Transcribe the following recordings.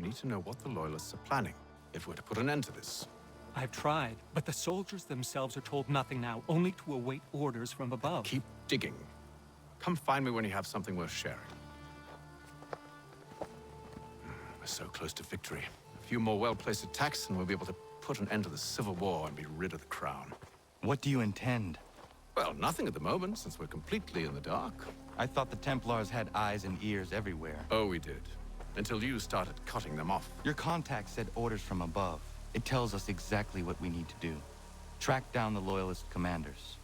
we need to know what the Loyalists are planning, if we're to put an end to this. I've tried, but the soldiers themselves are told nothing now, only to await orders from above. Keep digging. Come find me when you have something worth sharing. We're so close to victory. A few more well-placed attacks and we'll be able to put an end to the Civil War and be rid of the crown. What do you intend? Well, nothing at the moment, since we're completely in the dark. I thought the Templars had eyes and ears everywhere. Oh, we did. Until you started cutting them off. Your contact said orders from above. It tells us exactly what we need to do. Track down the Loyalist commanders.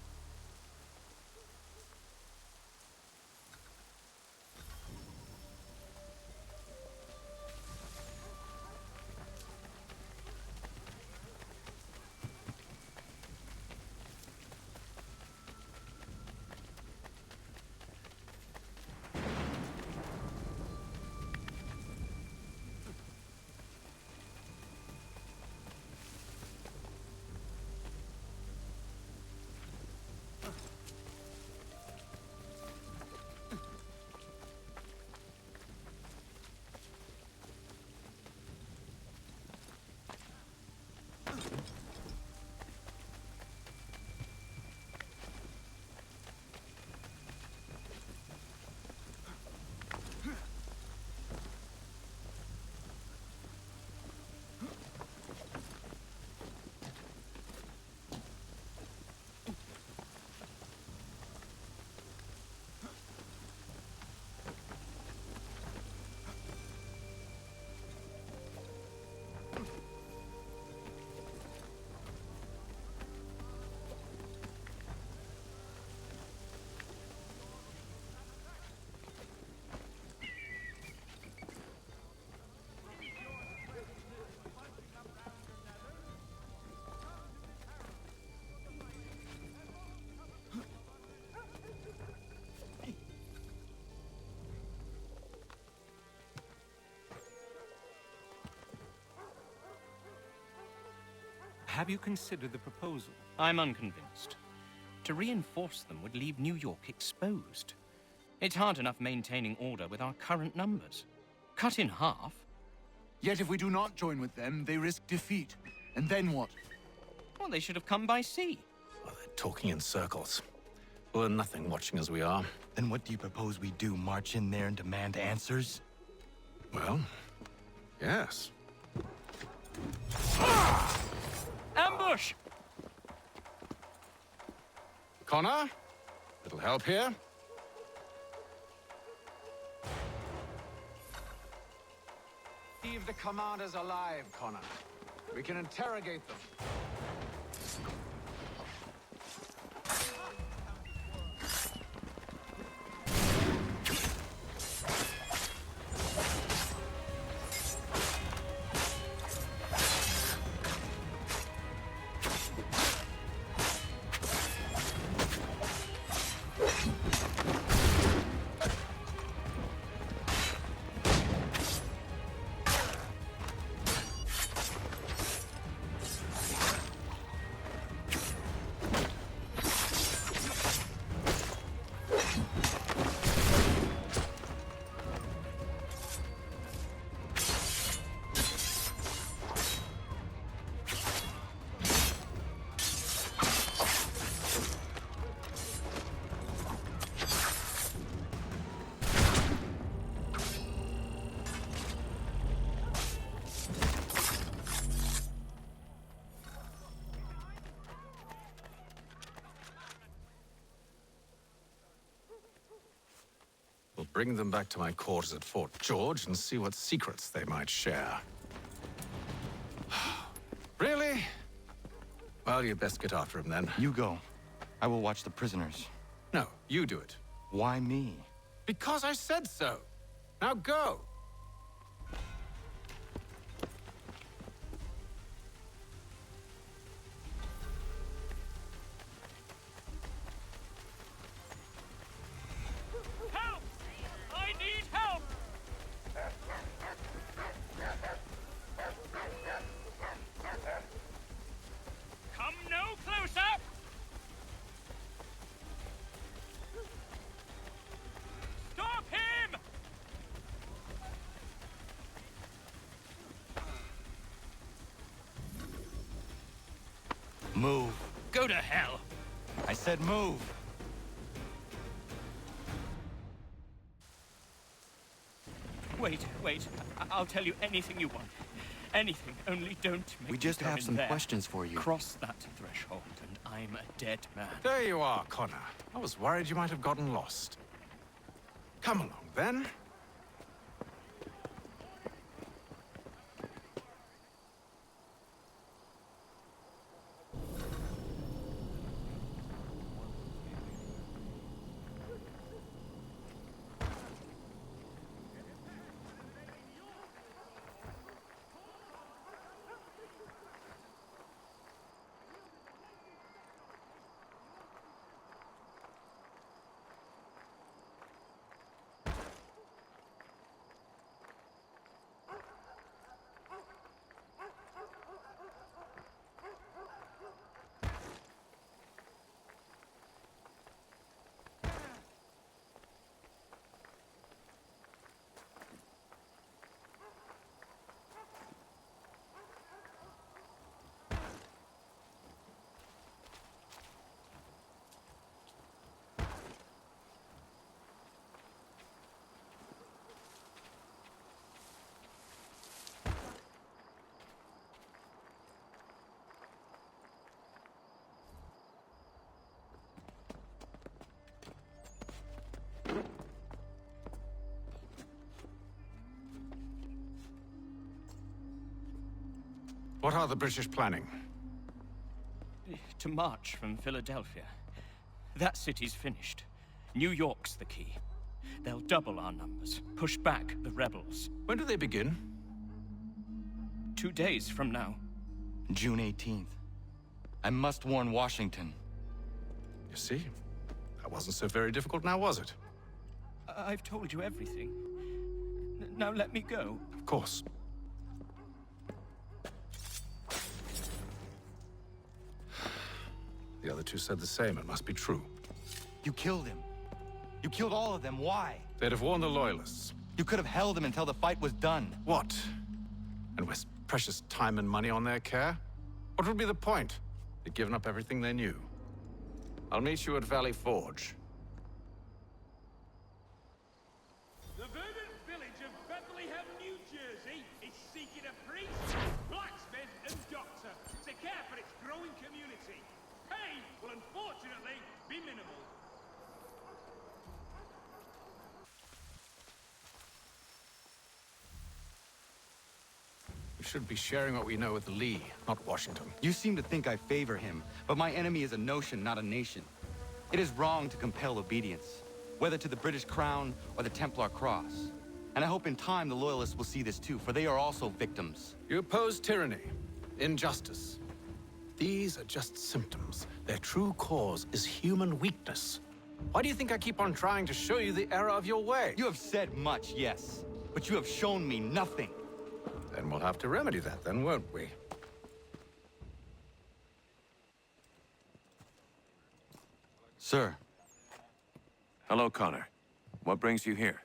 Have you considered the proposal? I'm unconvinced. To reinforce them would leave New York exposed. It's hard enough maintaining order with our current numbers. Cut in half? Yet if we do not join with them, they risk defeat. And then what? Well, they should have come by sea. Well, they're talking in circles. We'll learn nothing watching as we are. Then what do you propose we do? March in there and demand answers? Well, yes. Ambush! Connor? Little help here? Leave the commanders alive, Connor. We can interrogate them. We'll bring them back to my quarters at Fort George and see what secrets they might share. Really? Well, you'd best get after him then. You go. I will watch the prisoners. No, you do it. Why me? Because I said so. Now go. Help! I need help! Come no closer! Stop him! Move. Go to hell! I said move. Wait. I'll tell you anything you want. Anything, only don't make We just me go have in some there. questions for you. Cross that threshold, and I'm a dead man. There you are, Connor. I was worried you might have gotten lost. Come along, then. What are the British planning? To march from Philadelphia. That city's finished. New York's the key. They'll double our numbers, push back the rebels. When do they begin? 2 days from now. June 18th. I must warn Washington. You see? That wasn't so very difficult now, was it? I've told you everything. Now let me go. Of course. The other two said the same. It must be true. You killed him. You killed all of them. Why? They'd have warned the Loyalists. You could have held him until the fight was done. What? And waste precious time and money on their care? What would be the point? They'd given up everything they knew. I'll meet you at Valley Forge. The verdant village of Bethlehem, New Jersey is seeking a priest, blacksmith, and doctor to care for its growing community. Pay will unfortunately be minimal. We should be sharing what we know with Lee, not Washington. You seem to think I favor him, but my enemy is a notion, not a nation. It is wrong to compel obedience, whether to the British Crown or the Templar Cross. And I hope in time the Loyalists will see this too, for they are also victims. You oppose tyranny, injustice. These are just symptoms. Their true cause is human weakness. Why do you think I keep on trying to show you the error of your way? You have said much, yes, but you have shown me nothing. Then we'll have to remedy that then, won't we? Sir, Hello, Connor. What brings you here?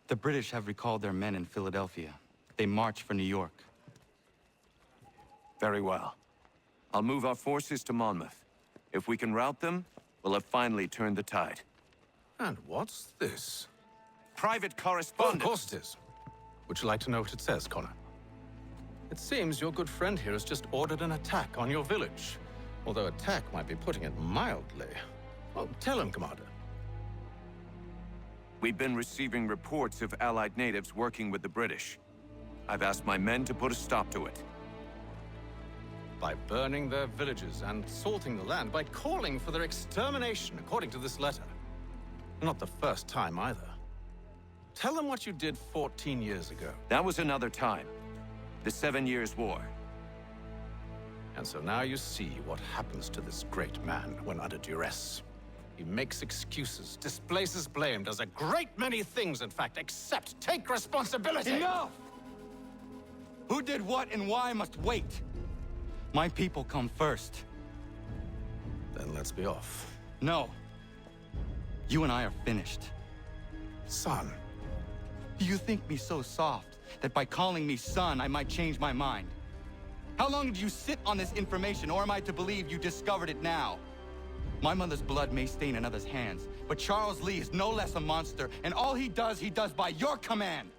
the British have recalled their men in Philadelphia. They march for New York. Very well. I'll move our forces to Monmouth. If we can rout them, we'll have finally turned the tide. And what's this? Private Oh, of correspondence! course it is. Would you like to know what it says, Connor? It seems your good friend here has just ordered an attack on your village. Although attack might be putting it mildly. Well, tell him, Commander. We've been receiving reports of Allied natives working with the British. I've asked my men to put a stop to it. By burning their villages and salting the land, by calling for their extermination, according to this letter. Not the first time, either. Tell them what you did 14 years ago. That was another time. The 7 Years' War. And so now you see what happens to this great man when under duress. He makes excuses, displaces blame, does a great many things, in fact, except take responsibility! Enough! Who did what and why must wait. My people come first. Then let's be off. No. You and I are finished. Son, Do you think me so soft that by calling me son, I might change my mind? How long did you sit on this information, or am I to believe you discovered it now? My mother's blood may stain another's hands, but Charles Lee is no less a monster, and all he does by your command.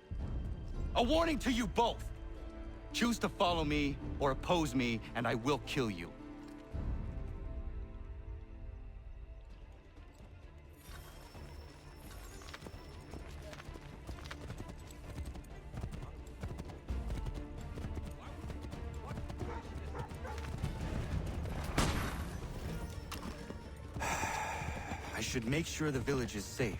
A warning to you both. Choose to follow me or oppose me, and I will kill you. I should make sure the village is safe.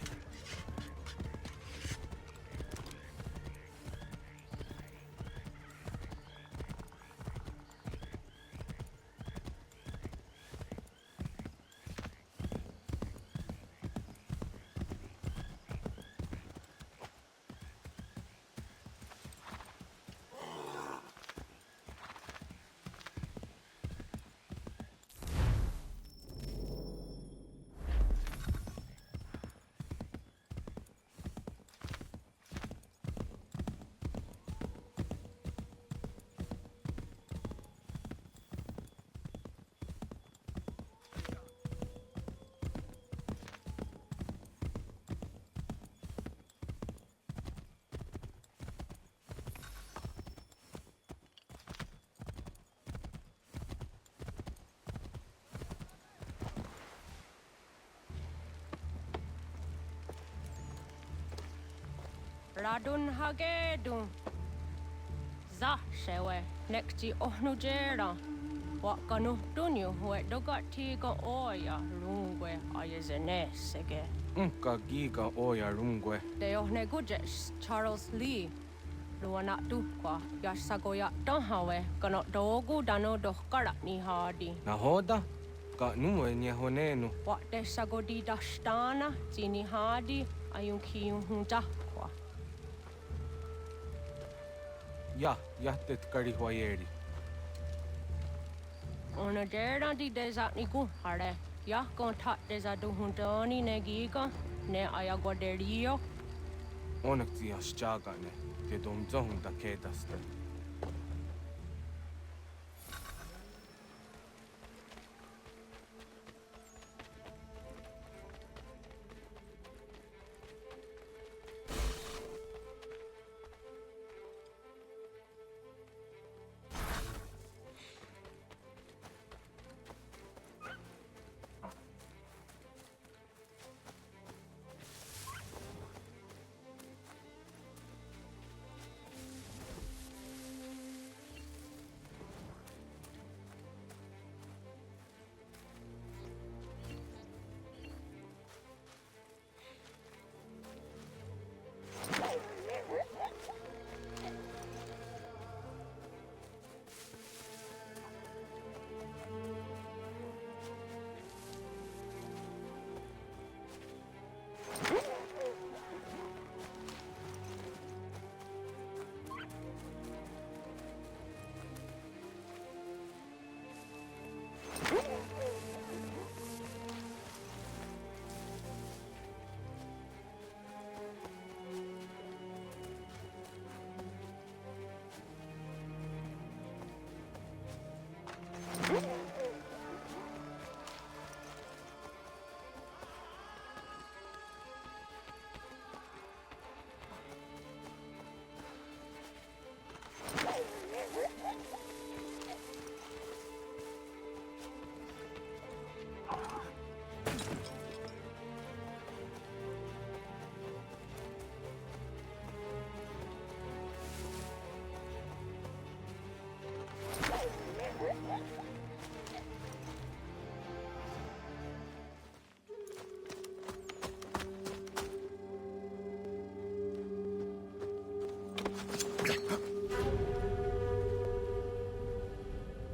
Radun hagedun. Za shewe nekti ohnujera. Wakanu dunyu hue dogati ga oya rungwe ayezene sege. Unka giga oya rungwe. De ohne gujes Charles Lee. Luana tukwa yasagoya donhawe kano dogu dano dohkara ni hadi. Nahoda? Ka numwe nye honenu. Wat de sagodi dashtana zini hadi ayun kiyun hunta. Ja tet kari hoyeri. Ona dera di desa niku hare. Ya kontak desa du huntoni negiga ne ayagoderio. Onak ti aschaga ne. Te dom zohun da kedaste.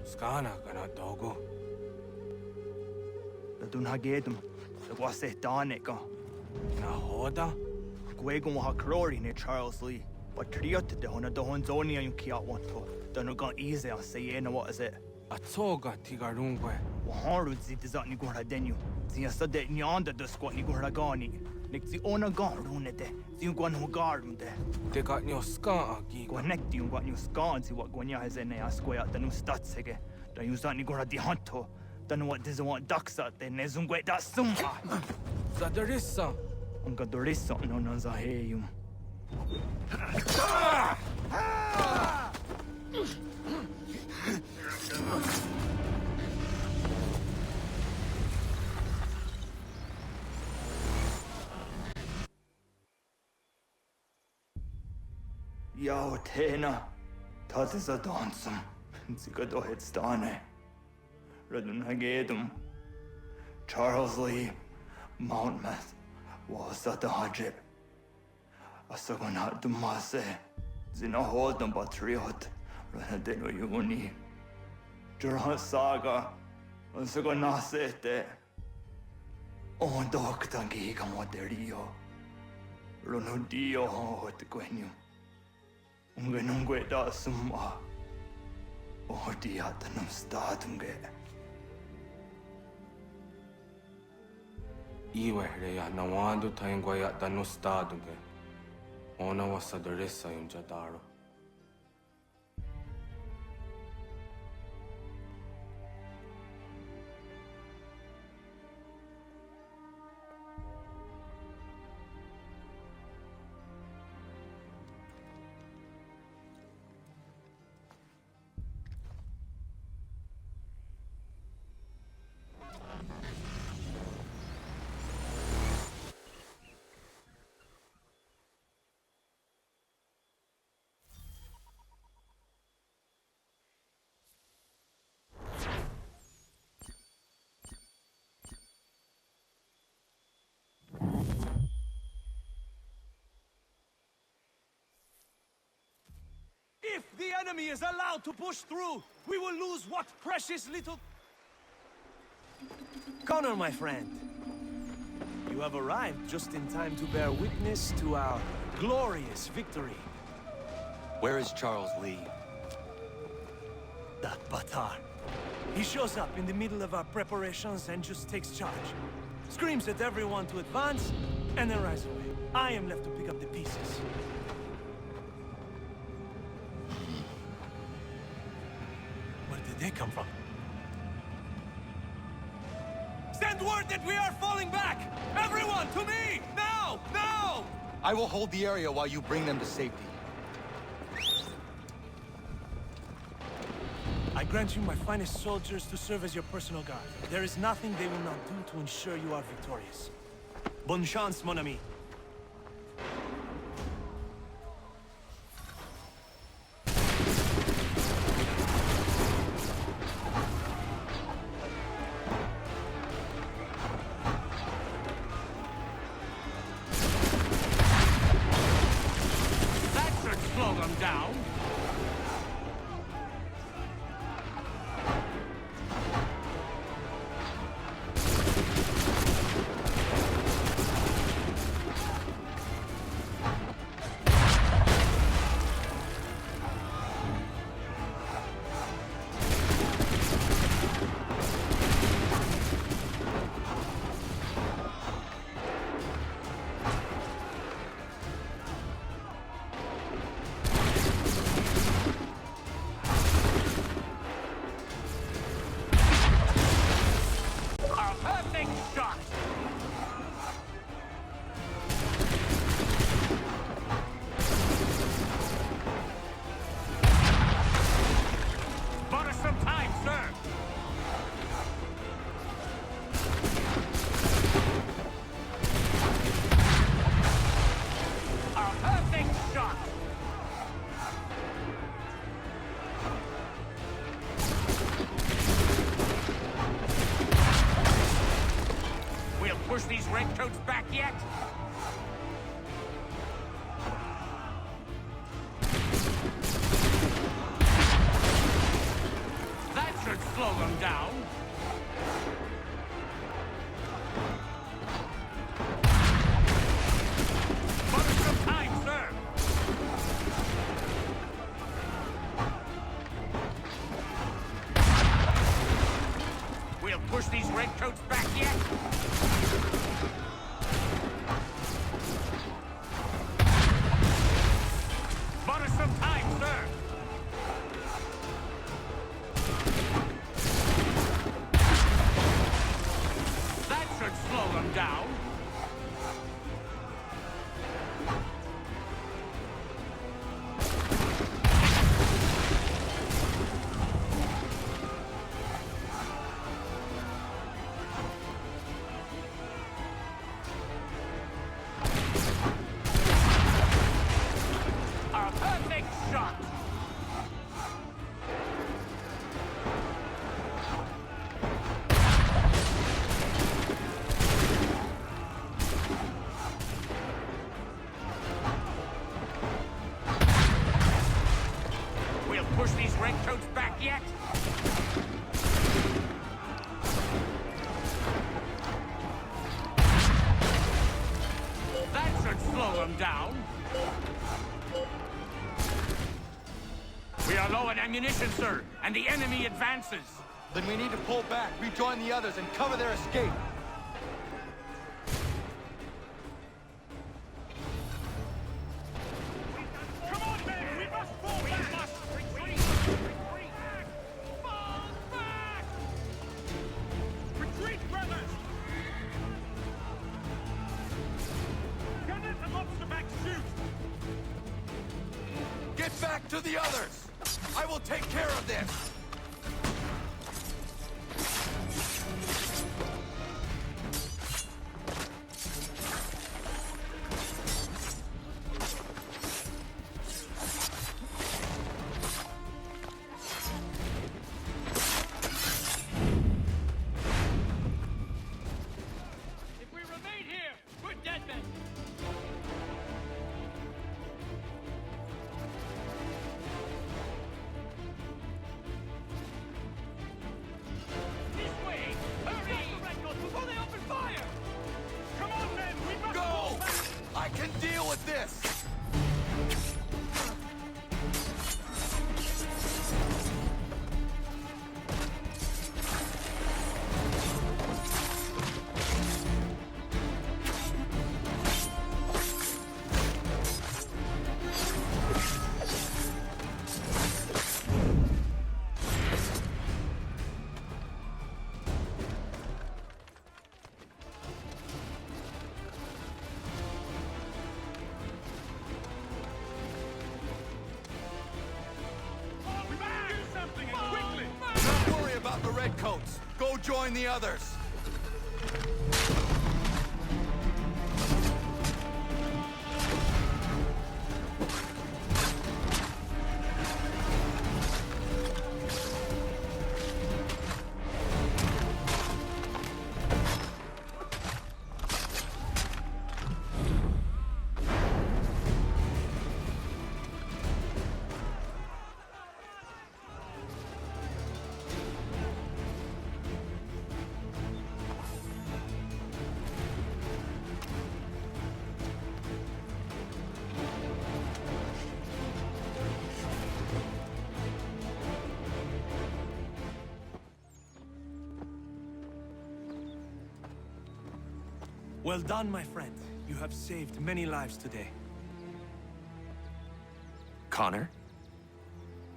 Skana kana dogo. Dun hagedum. The wase danica. Nahoda? Gwegon ha crori ne Charles Lee. But triot de hona do honzoni and kiat want to. Dun got easy on say what is it? Atsoga tigarungwe. Waharu zit is at ni gora denu. Zia sade nyanda the squat ni gora gani. Nick the owner gone runete. You go no garden there. They got your scar agi. Go neck you got new scans what Gwanya has in a square the new stats again. Then you start go the hunto. Then what does want ducks out then is get that summa. Zadarissa. Unga dorissa no nazaheyum. Yao Tena, that is a dancum. Zigado Headstane. Redun Hagedum. Charles Lee, Mountmouth, was at the Hajib. Asagonat Dumase, Zinahodam Batriot, Renadeno Yuni. Jurhan Saga, Asagonasete. On Doctangi Gamoderio. Ronudio Hot Gwenum. Ungenungue da summa. Oh, diatanum statunge. Iwe reya nawando taingwaya dano staduge. Ona wasadarissa yung jadaro. If the enemy is allowed to push through, we will lose what precious little... Connor, my friend. You have arrived just in time to bear witness to our glorious victory. Where is Charles Lee? That Batar. He shows up in the middle of our preparations and just takes charge. Screams at everyone to advance, and then rides away. I am left to pick up the pieces. Where did they come from? Send word that we are falling back! Everyone, to me! Now! Now! I will hold the area while you bring them to safety. I grant you my finest soldiers to serve as your personal guard. There is nothing they will not do to ensure you are victorious. Bonne chance, mon ami. That should slow them down. Push these redcoats back yet? That should slow them down. Buy some time, sir. We'll push these redcoats back yet? ammunition, sir, and the enemy advances. Then we need to pull back, rejoin the others, and cover their escape. Come on, men! We must fall back! We must retreat! Retreat! Fall back! Retreat, brothers! Gunner and lobster back shoot! Get back to the others! I will take care of this! If we remain here, we're dead men! This way! Hurry! The records before they open fire! Come on, men! We must fall Go! back! I can deal with this! We must do something, and quickly! Don't worry about the redcoats. Go join the others. Well done, my friend. You have saved many lives today. Connor?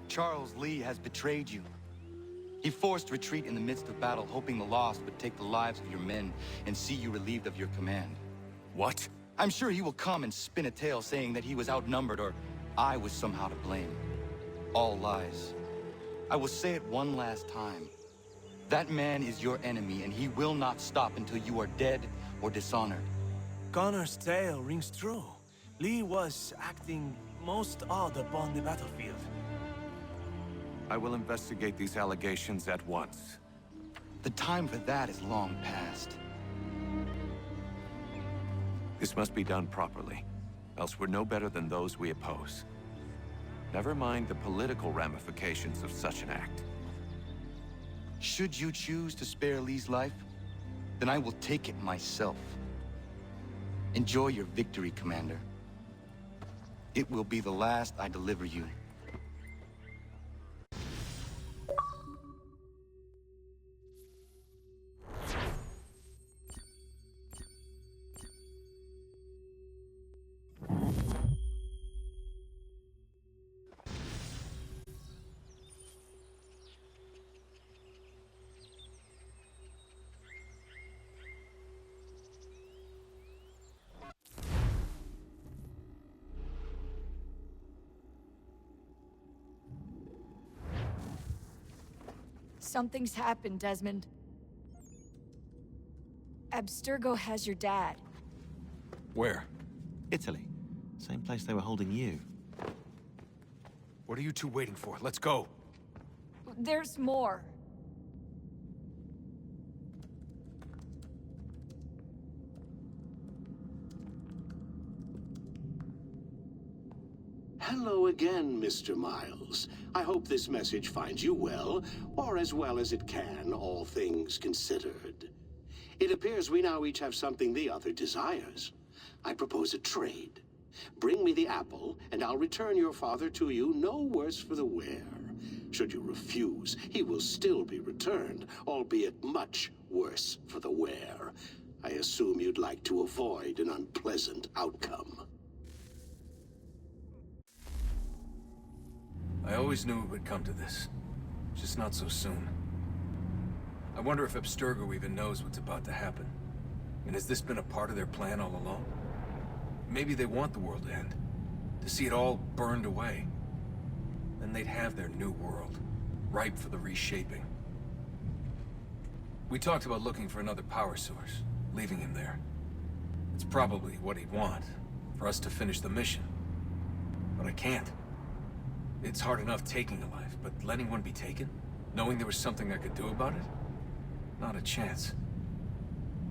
Charles Lee has betrayed you. He forced retreat in the midst of battle, hoping the loss would take the lives of your men and see you relieved of your command. What? I'm sure he will come and spin a tale saying that he was outnumbered or I was somehow to blame. All lies. I will say it one last time. That man is your enemy, and he will not stop until you are dead or dishonored. Connor's tale rings true. Lee was acting most odd upon the battlefield. I will investigate these allegations at once. The time for that is long past. This must be done properly, else we're no better than those we oppose. Never mind the political ramifications of such an act. Should you choose to spare Lee's life, then I will take it myself. Enjoy your victory, Commander. It will be the last I deliver you. Something's happened, Desmond. Abstergo has your dad. Where? Italy. Same place they were holding you. What are you two waiting for? Let's go. There's more. Hello again, Mr. Miles. I hope this message finds you well, or as well as it can, all things considered. It appears we now each have something the other desires. I propose a trade. Bring me the apple, and I'll return your father to you no worse for the wear. Should you refuse, he will still be returned, albeit much worse for the wearer. I assume you'd like to avoid an unpleasant outcome. I always knew it would come to this. Just not so soon. I wonder if Abstergo even knows what's about to happen. And has this been a part of their plan all along? Maybe they want the world to end. To see it all burned away. Then they'd have their new world, ripe for the reshaping. We talked about looking for another power source, leaving him there. It's probably what he'd want, for us to finish the mission. But I can't. It's hard enough taking a life, but letting one be taken? Knowing there was something I could do about it? Not a chance.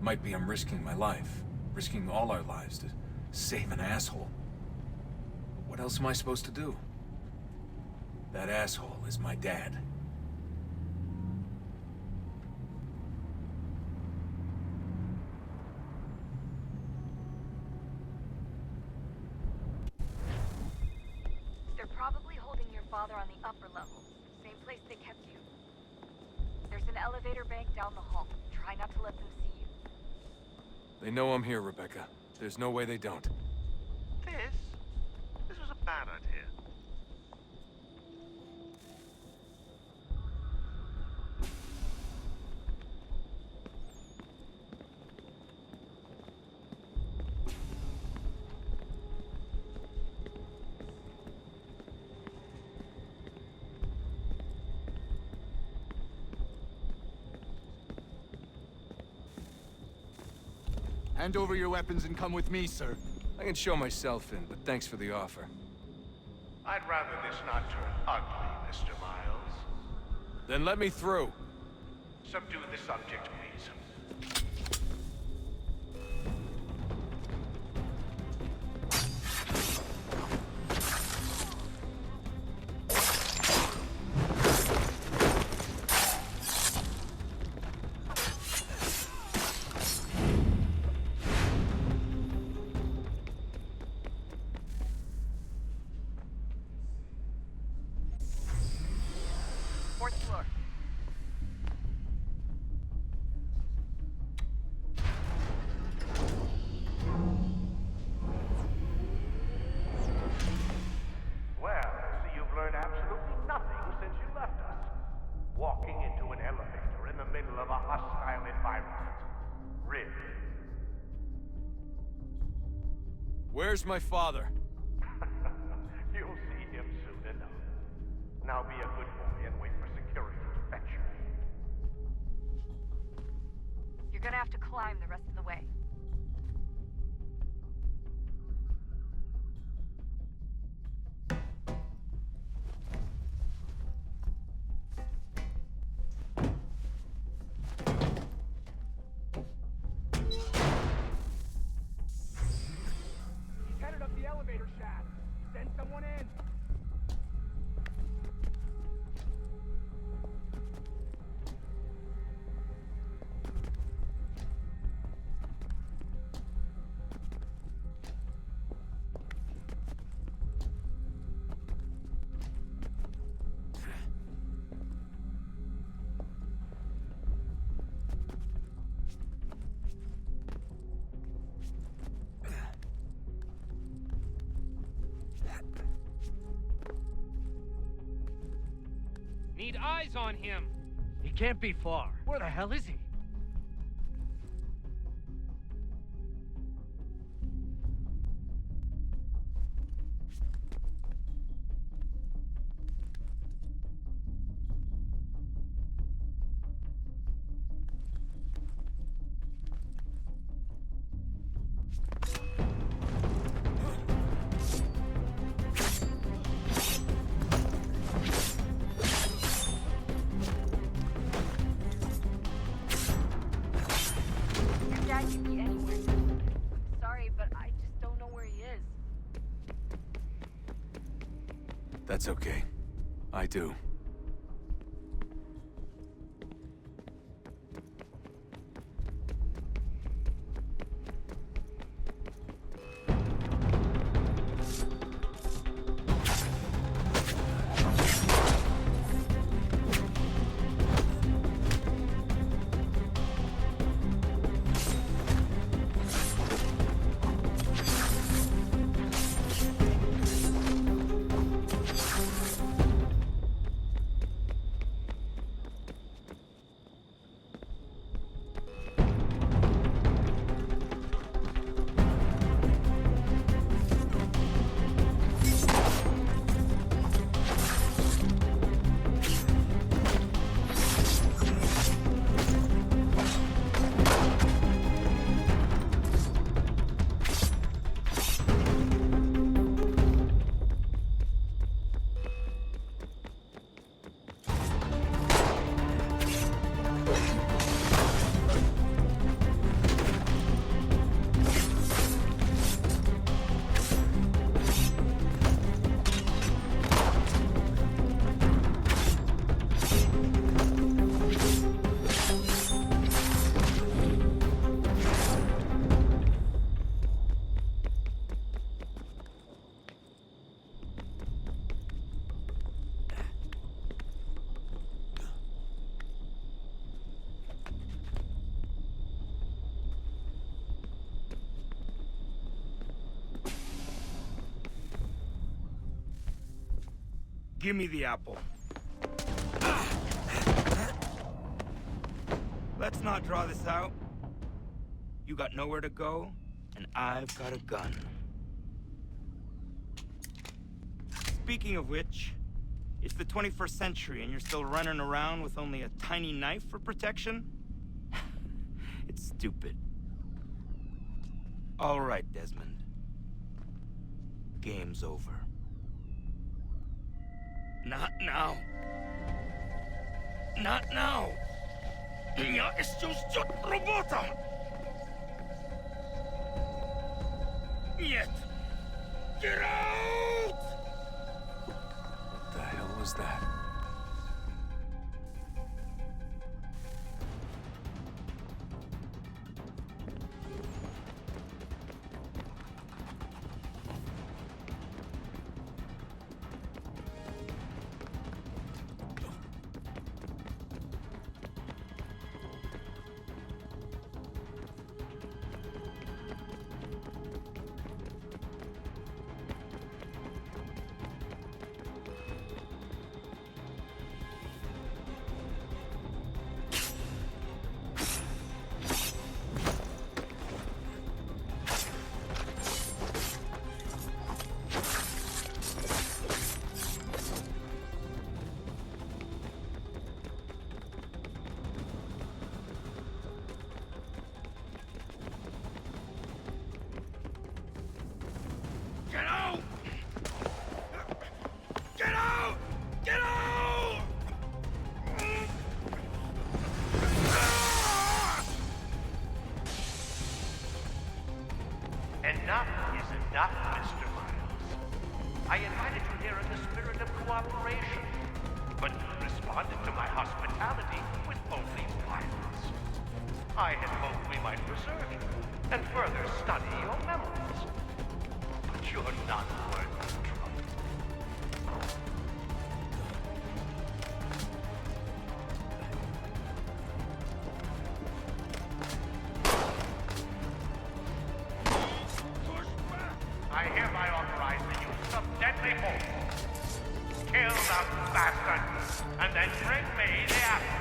Might be I'm risking my life, risking all our lives to save an asshole. What else am I supposed to do? That asshole is my dad. They're probably holding your father on the upper level. Same place they kept you. There's an elevator bank down the hall. Try not to let them see you. They know I'm here, Rebecca. There's no way they don't. This was a bad idea. Hand over your weapons and come with me, sir. I can show myself in, but thanks for the offer. I'd rather this not turn ugly, Mr. Miles. Then let me through. Subdue the subject, please. Fourth floor. Well, I see you've learned absolutely nothing since you left us. Walking into an elevator in the middle of a hostile environment. Really? Where's my father? You'll see him soon enough. Now be a good boy and wait for security to fetch you. You're gonna have to climb the rest of the way. He's headed up the elevator shaft. Send someone in. Need eyes on him. He can't be far. Where the hell is he? Your dad could be anywhere. Sorry, but I just don't know where he is. That's okay. I do. Give me the apple. Let's not draw this out. You got nowhere to go, and I've got a gun. Speaking of which, it's the 21st century and you're still running around with only a tiny knife for protection? It's stupid. All right, Desmond. Game's over. Not now. Not now. Я исчезну робота. Нет. Get out! What the hell was that? Get out! Get out! Get out! Enough is enough, Mr. Miles. I invited you here in the spirit of cooperation, but you responded to my hospitality with only violence. I had hoped we might preserve you and further study your memories. But you're not worth the trouble. I hereby authorize the use of deadly force. Kill the bastard, and then bring me the apple.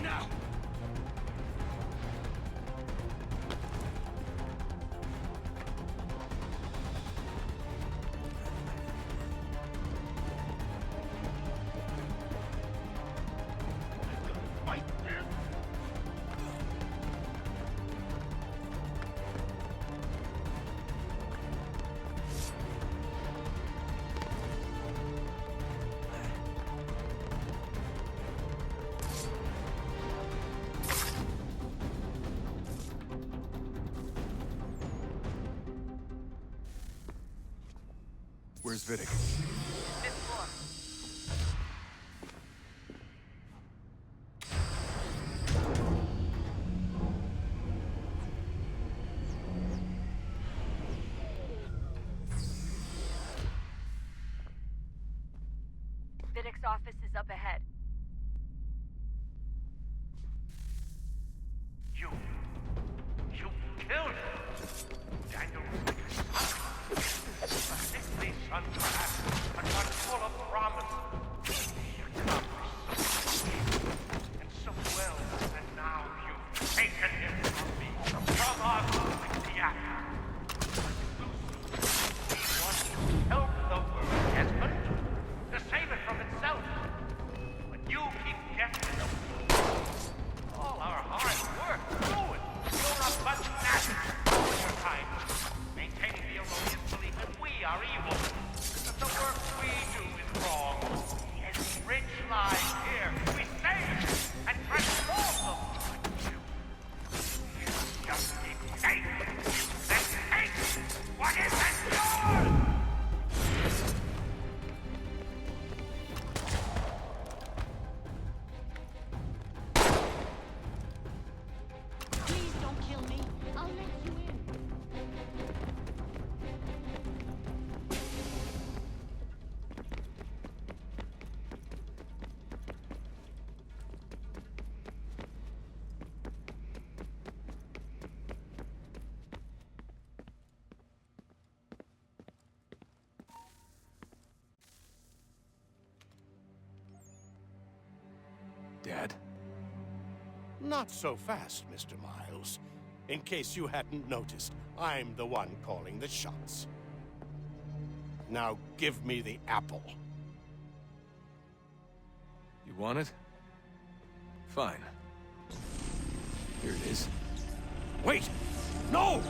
now! Where's Vidic? Fifth floor. Vidic's office is up ahead. You killed Daniel. A sickly son, perhaps, but one full of promise. He accomplished so much and so well, and now you've taken him from me, from us, like the actor. We want to help the world, Desmond, to save it from itself. But you keep guessing. All our hard work ruined. You're a bunch of nasties all your time, maintaining the erroneous belief that we are evil, that the work we do is wrong. Enrich lives here. We save and transform them. You just keep taking and taking what isn't yours! Please don't kill me. I'll let you in. Dad? Not so fast, Mr. Miles. In case you hadn't noticed, I'm the one calling the shots. Now give me the apple. You want it? Fine. Here it is. Wait! No!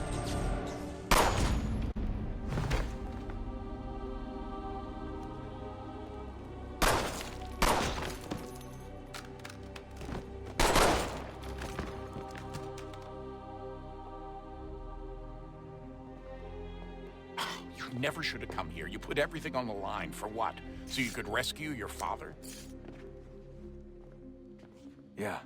You never should have come here. You put everything on the line. For what? So you could rescue your father? Yeah.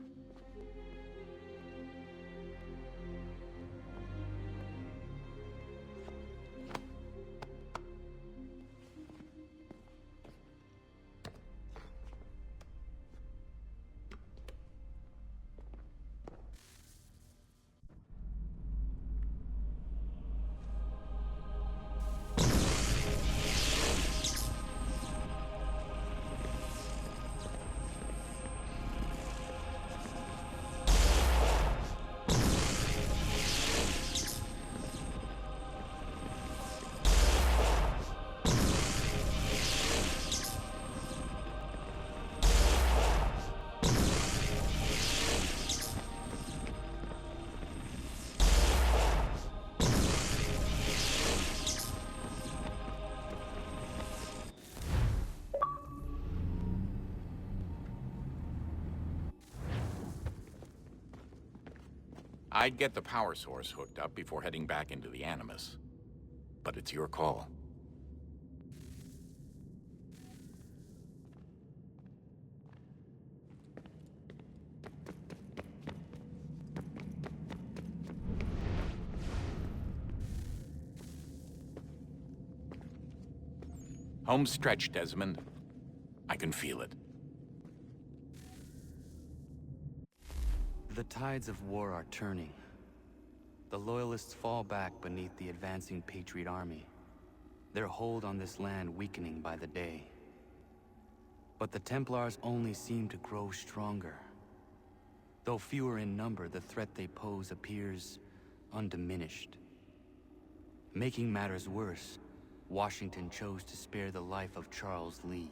I'd get the power source hooked up before heading back into the Animus. But it's your call. Home stretch, Desmond. I can feel it. The tides of war are turning. The Loyalists fall back beneath the advancing Patriot army, their hold on this land weakening by the day. But the Templars only seem to grow stronger. Though fewer in number, the threat they pose appears undiminished. Making matters worse, Washington chose to spare the life of Charles Lee.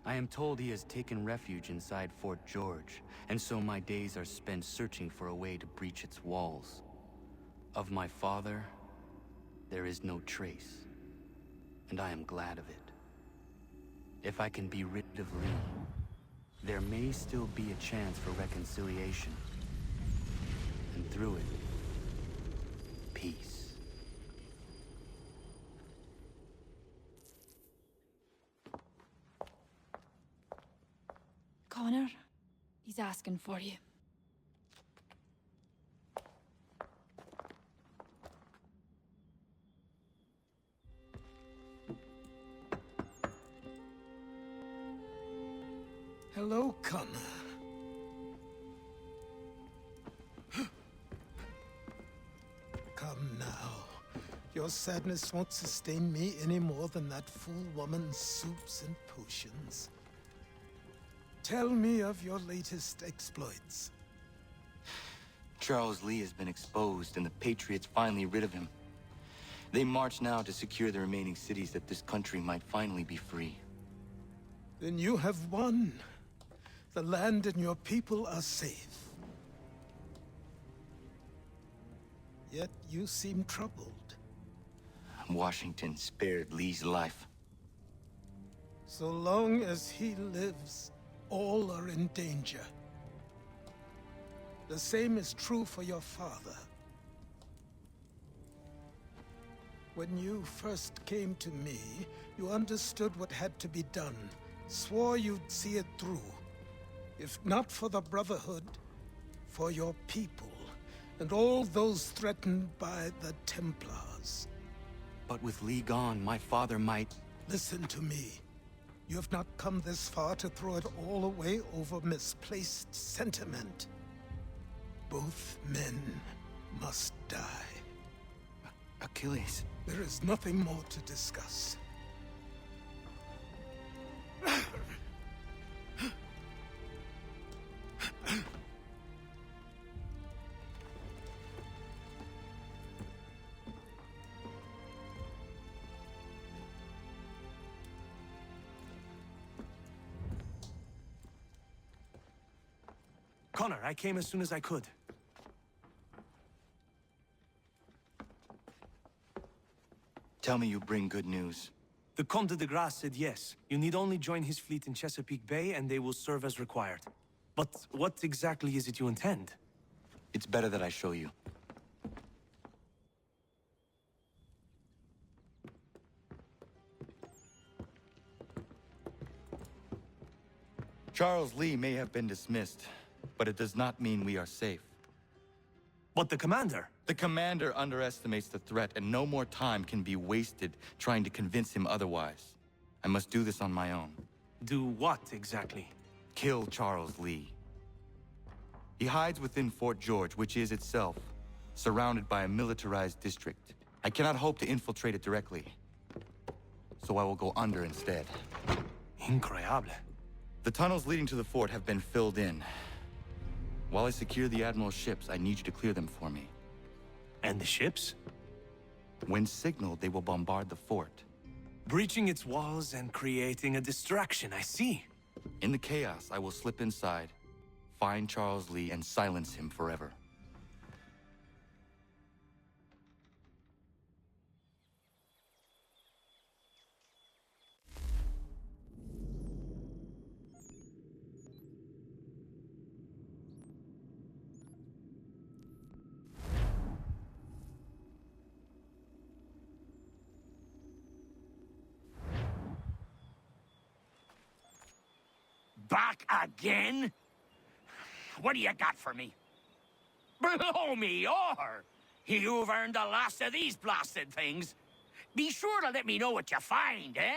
I am told he has taken refuge inside Fort George, and so my days are spent searching for a way to breach its walls. Of my father, there is no trace, and I am glad of it. If I can be rid of Lee, there may still be a chance for reconciliation. And through it, peace. Connor, he's asking for you. Hello, Connor. Come now. Your sadness won't sustain me any more than that fool woman's soups and potions. Tell me of your latest exploits. Charles Lee has been exposed, and the Patriots finally rid of him. They march now to secure the remaining cities that this country might finally be free. Then you have won. The land and your people are safe. Yet you seem troubled. Washington spared Lee's life. So long as he lives, all are in danger. The same is true for your father. When you first came to me, you understood what had to be done, swore you'd see it through. If not for the Brotherhood, for your people, and all those threatened by the Templars. But with Lee gone, my father might... Listen to me. You have not come this far to throw it all away over misplaced sentiment. Both men must die. Achilles. There is nothing more to discuss. Connor, I came as soon as I could. Tell me you bring good news. The Comte de Grasse said yes. You need only join his fleet in Chesapeake Bay and they will serve as required. But what exactly is it you intend? It's better that I show you. Charles Lee may have been dismissed, but it does not mean we are safe. But the commander? The commander underestimates the threat, and no more time can be wasted trying to convince him otherwise. I must do this on my own. Do what exactly? Kill Charles Lee. He hides within Fort George, which is itself surrounded by a militarized district. I cannot hope to infiltrate it directly, so I will go under instead. Incroyable. The tunnels leading to the fort have been filled in. While I secure the Admiral's ships, I need you to clear them for me. And the ships? When signaled, they will bombard the fort. Breaching its walls and creating a distraction, I see. In the chaos, I will slip inside, find Charles Lee, and silence him forever. Back again? What do you got for me? Blow me over! You've earned the last of these blasted things. Be sure to let me know what you find, eh?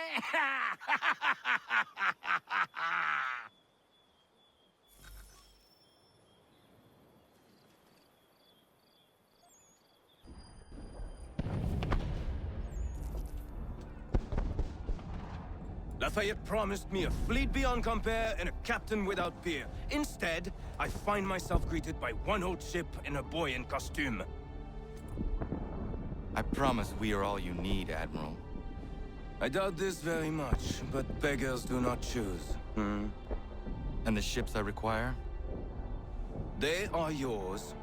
Lafayette promised me a fleet beyond compare and a captain without peer. Instead, I find myself greeted by one old ship and a boy in costume. I promise we are all you need, Admiral. I doubt this very much, but beggars do not choose. And the ships I require? They are yours,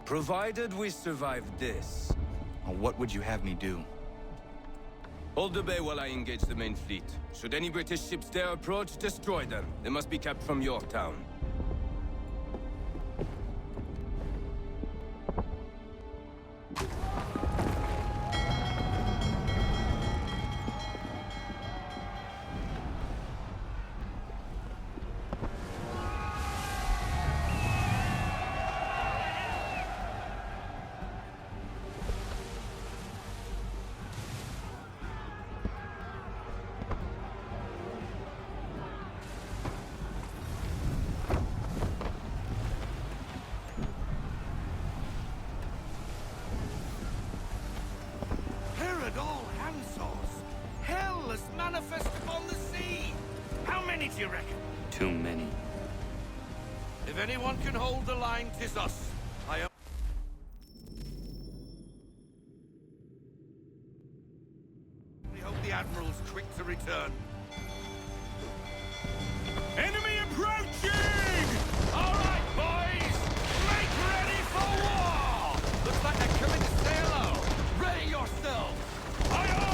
provided we survive this. What would you have me do? Hold the bay while I engage the main fleet. Should any British ships dare approach, destroy them. They must be kept from Yorktown. Herod all handsaws! Hell has manifest upon the sea! How many do you reckon? Too many. If anyone can hold the line, 'tis us. I hope the Admiral's quick to return. Enemy approaching! All right, boys! Make ready for war! Looks like they're coming to say hello. Ready yourselves! Aye, aye!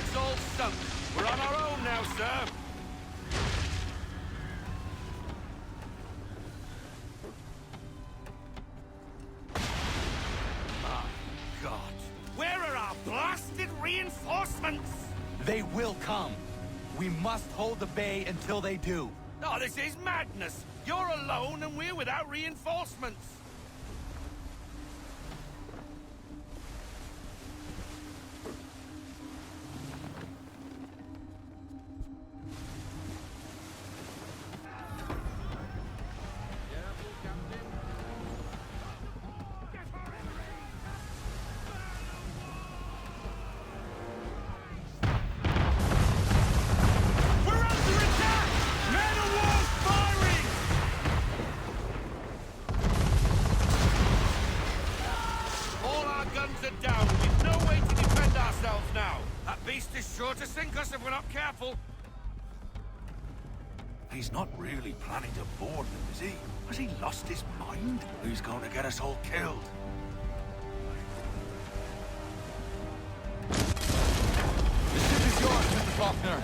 dock's all sunk. We're on our own now, sir. My God. Where are our blasted reinforcements? They will come. We must hold the bay until they do. Oh, this is madness. You're alone and we're without reinforcements. Down. We've no way to defend ourselves now. That beast is sure to sink us if we're not careful. He's not really planning to board them, is he? Has he lost his mind? He's going to get us all killed. The ship is yours, Mr. Faulkner.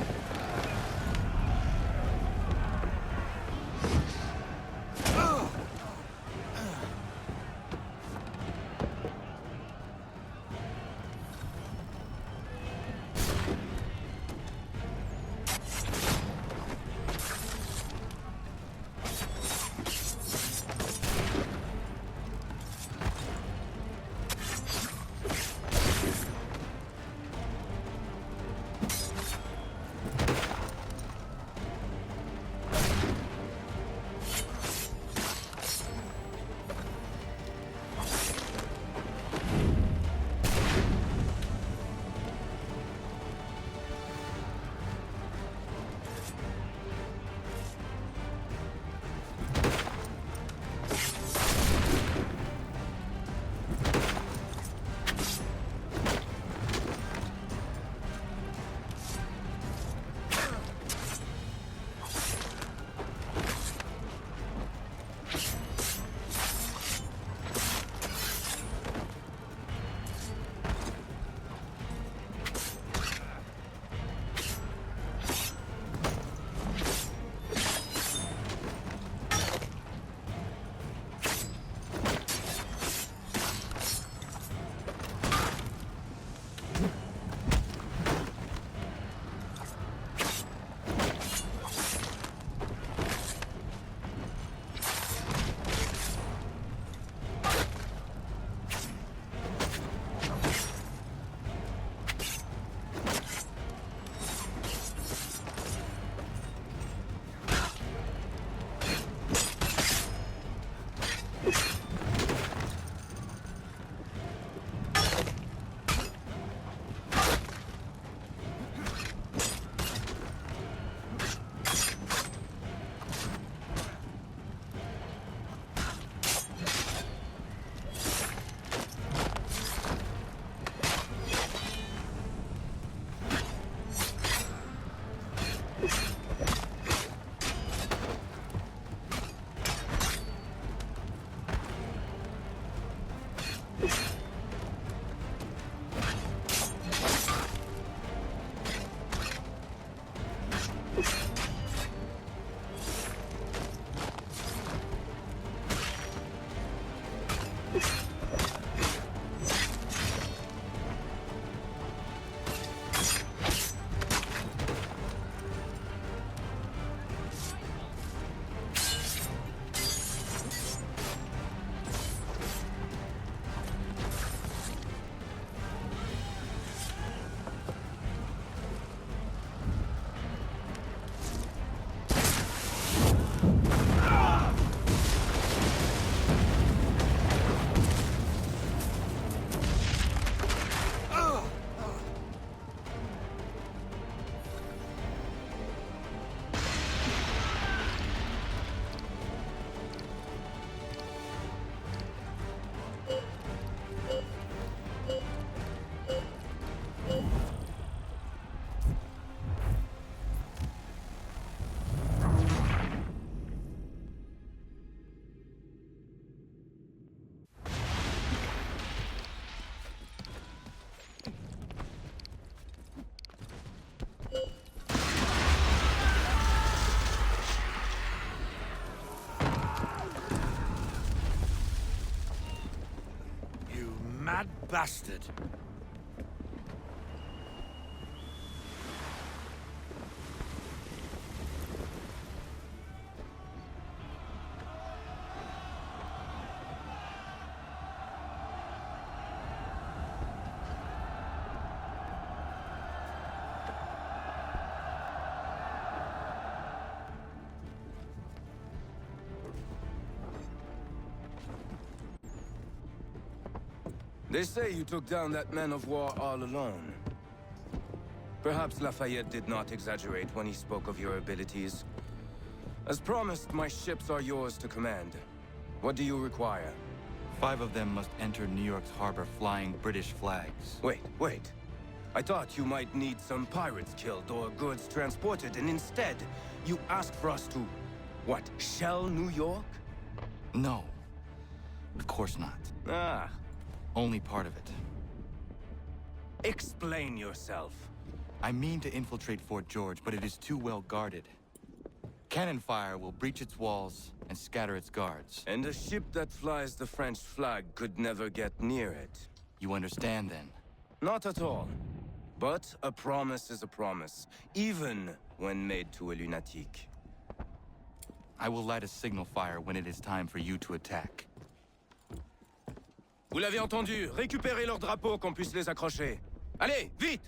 bastard! They say you took down that man of war all alone. Perhaps Lafayette did not exaggerate when he spoke of your abilities. As promised, my ships are yours to command. What do you require? 5 of them must enter New York's harbor flying British flags. Wait. I thought you might need some pirates killed or goods transported, and instead, you asked for us to, what, shell New York? No. Of course not. Ah. Only part of it. Explain yourself. I mean to infiltrate Fort George, but it is too well guarded. Cannon fire will breach its walls and scatter its guards. And a ship that flies the French flag could never get near it. You understand, then? Not at all. But a promise is a promise, even when made to a lunatic. I will light a signal fire when it is time for you to attack. Vous l'avez entendu, récupérez leurs drapeaux qu'on puisse les accrocher. Allez, vite!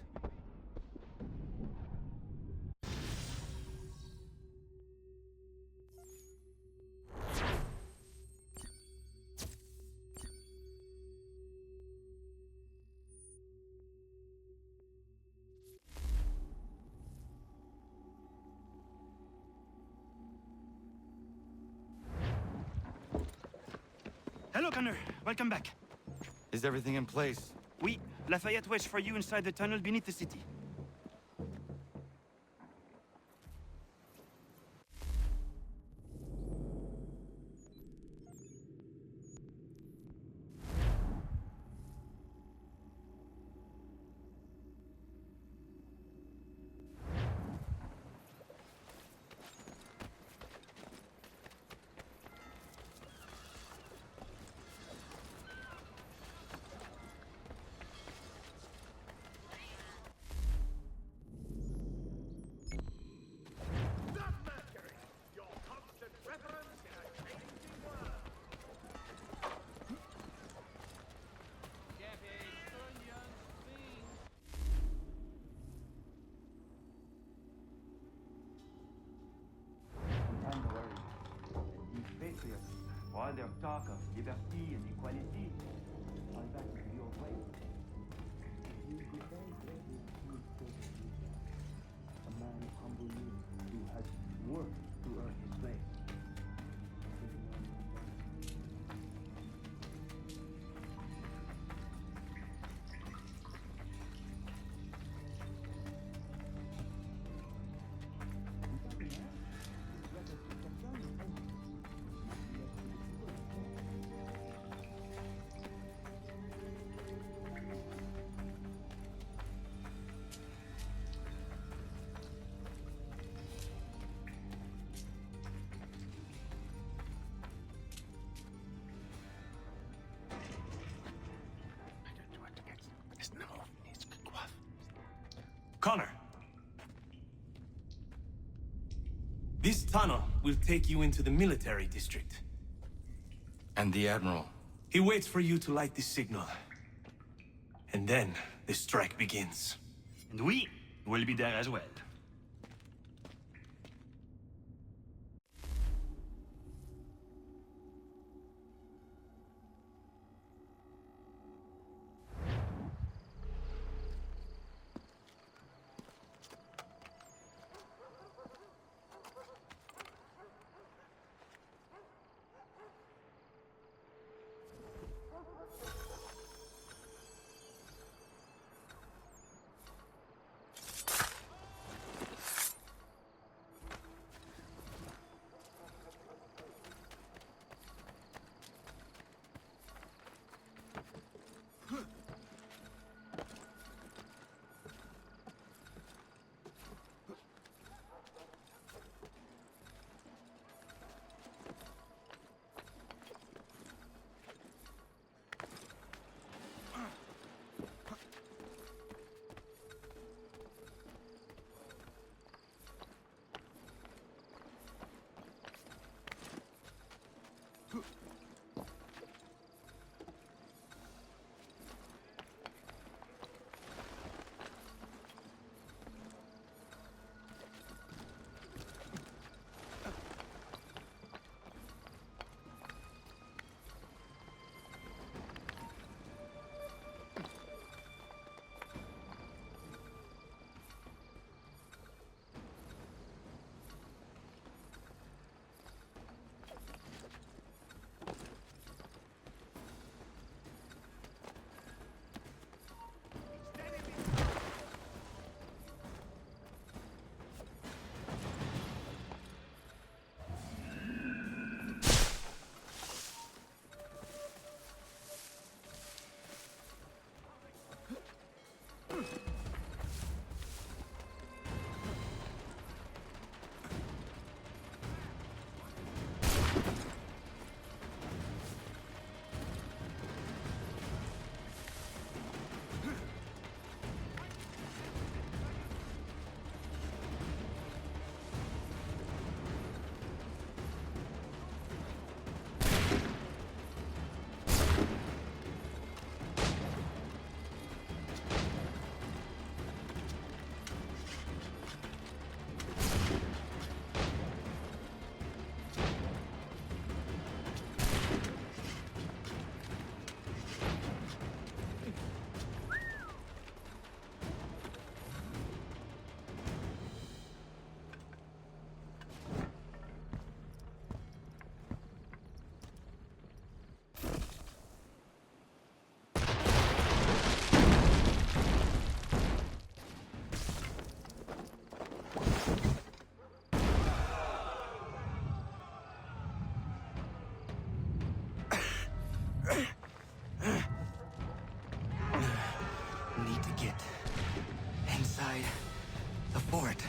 Hello, Connor. Welcome back. Is everything in place? Oui. Lafayette waits for you inside the tunnel beneath the city. All their talk of liberty and equality, all that will be away. A man humbly who has worked to earn his place. Connor! This tunnel will take you into the military district. And the Admiral? He waits for you to light this signal. And then the strike begins. And we will be there as well. for it.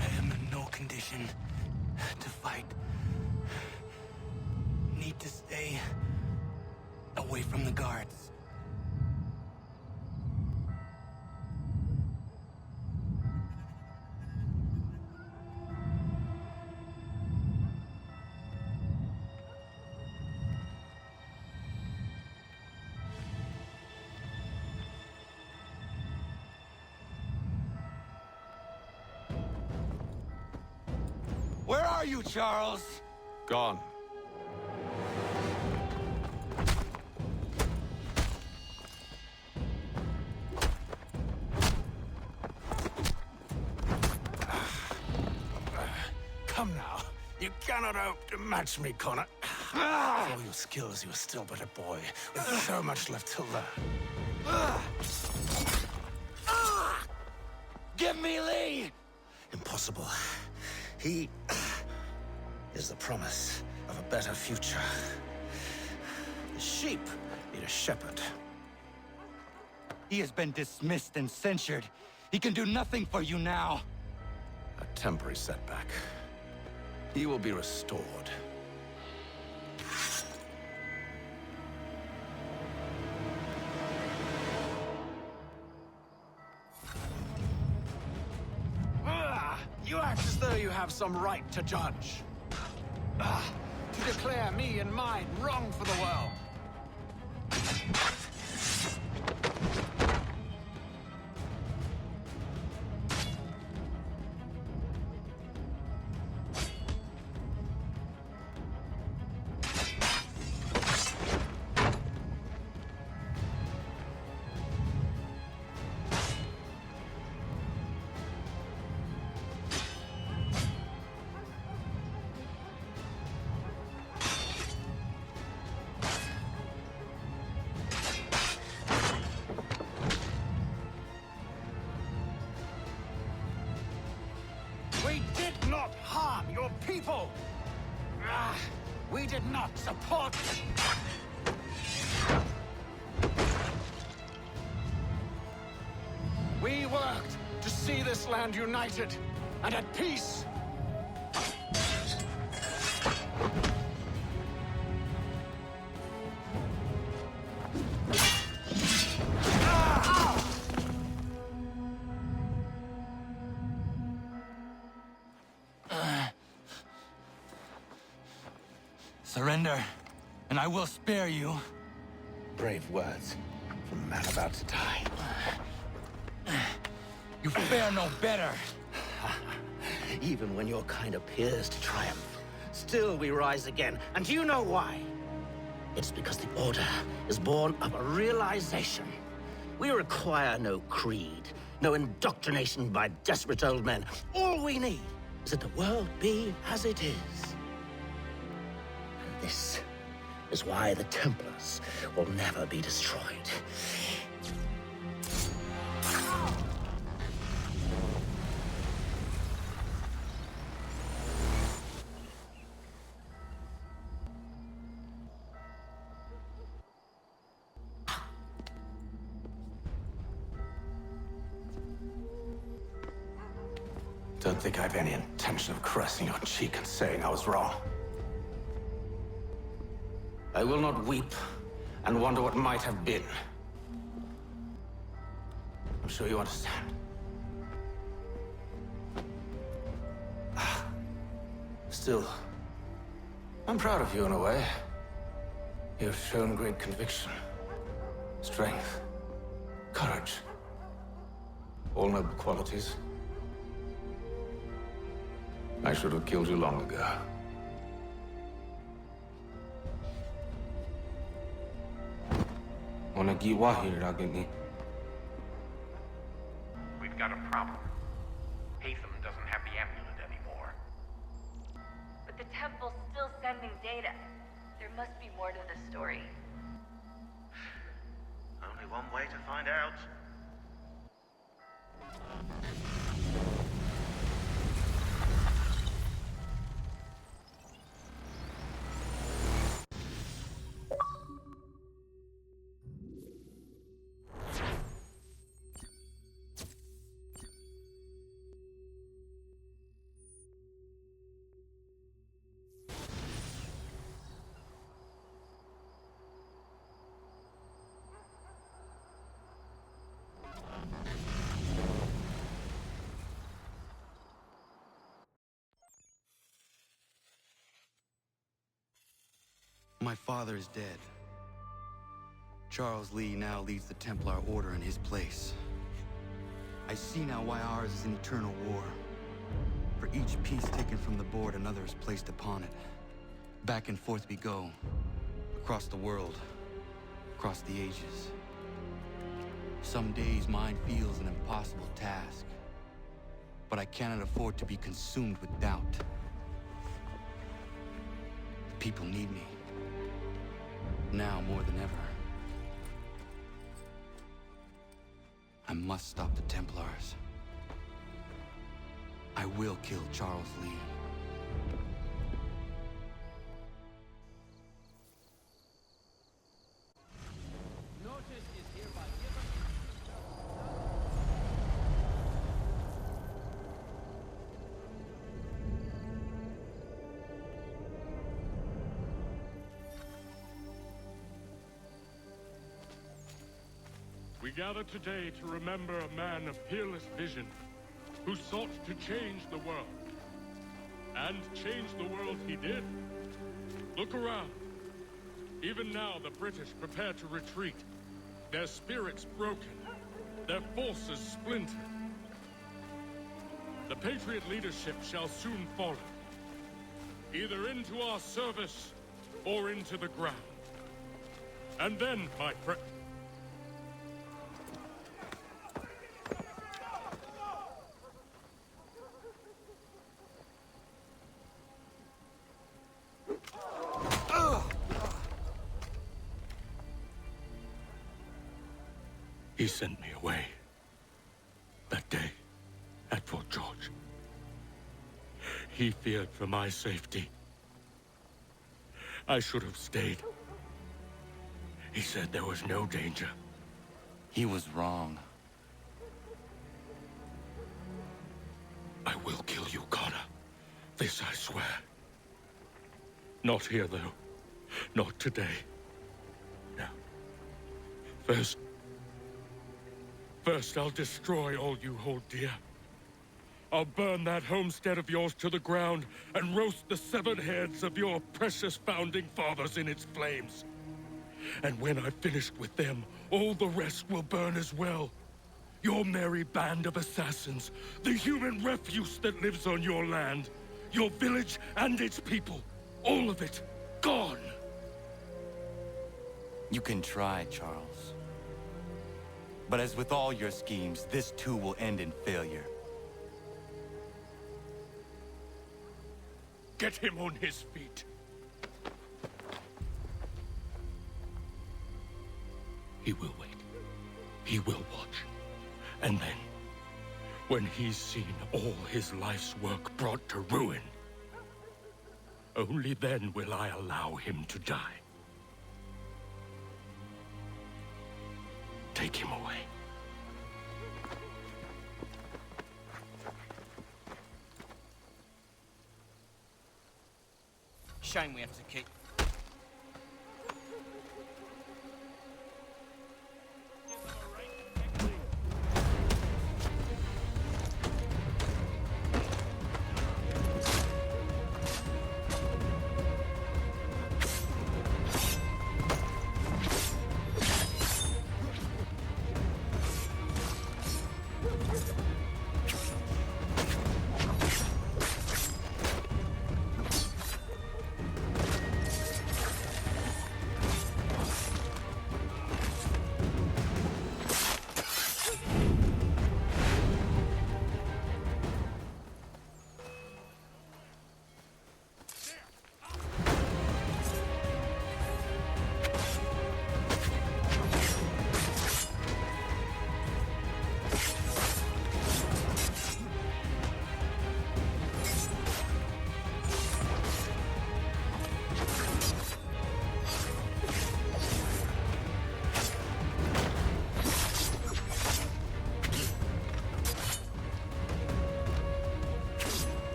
I am in no condition to fight. Need to stay away from the guards. Where are you, Charles? Gone. Come now. You cannot hope to match me, Connor. For all your skills, you are still but a boy, with so much left to learn. Give me Lee! Impossible. He is the promise of a better future. The sheep need a shepherd. He has been dismissed and censured. He can do nothing for you now. A temporary setback. He will be restored. You act as though you have some right to judge. To declare me and mine wrong for the world. We did not harm your people! We did not support... We worked to see this land united and at peace. Surrender, and I will spare you. Brave words from a man about to die. You fare no better. Even when your kind appears to triumph, still we rise again. And do you know why? It's because the Order is born of a realization. We require no creed, no indoctrination by desperate old men. All we need is that the world be as it is. And this is why the Templars will never be destroyed. Don't think I have any intention of caressing your cheek and saying I was wrong. I will not weep and wonder what might have been. I'm sure you understand. Still, I'm proud of you in a way. You have shown great conviction, strength, courage. All noble qualities. I should have killed you long ago. We've got a problem. Hatham doesn't have the amulet anymore. But the temple's still sending data. There must be more to the story. Only one way to find out. My father is dead. Charles Lee now leads the Templar Order in his place. I see now why ours is an eternal war. For each piece taken from the board, another is placed upon it. Back and forth we go. Across the world. Across the ages. Some days mine feels an impossible task. But I cannot afford to be consumed with doubt. The people need me. Now more than ever. I must stop the Templars. I will kill Charles Lee. Notice is hereby given. We gather today to remember a man of peerless vision who sought to change the world. And change the world he did. Look around. Even now, the British prepare to retreat. Their spirits broken. Their forces splintered. The Patriot leadership shall soon follow. Either into our service, or into the ground. And then, my friend... He sent me away. That day, at Fort George. He feared for my safety. I should have stayed. He said there was no danger. He was wrong. I will kill you, Connor. This I swear. Not here, though. Not today. No. First, I'll destroy all you hold dear. I'll burn that homestead of yours to the ground and roast the severed heads of your precious founding fathers in its flames. And when I've finished with them, all the rest will burn as well. Your merry band of assassins, the human refuse that lives on your land, your village and its people, all of it, gone. You can try, Charles. But as with all your schemes, this too will end in failure. Get him on his feet. He will wait. He will watch. And then, when he's seen all his life's work brought to ruin, only then will I allow him to die. Take him away. Shame we have to keep...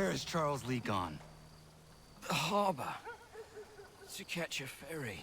Where is Charles Lee gone? The harbor. To catch a ferry.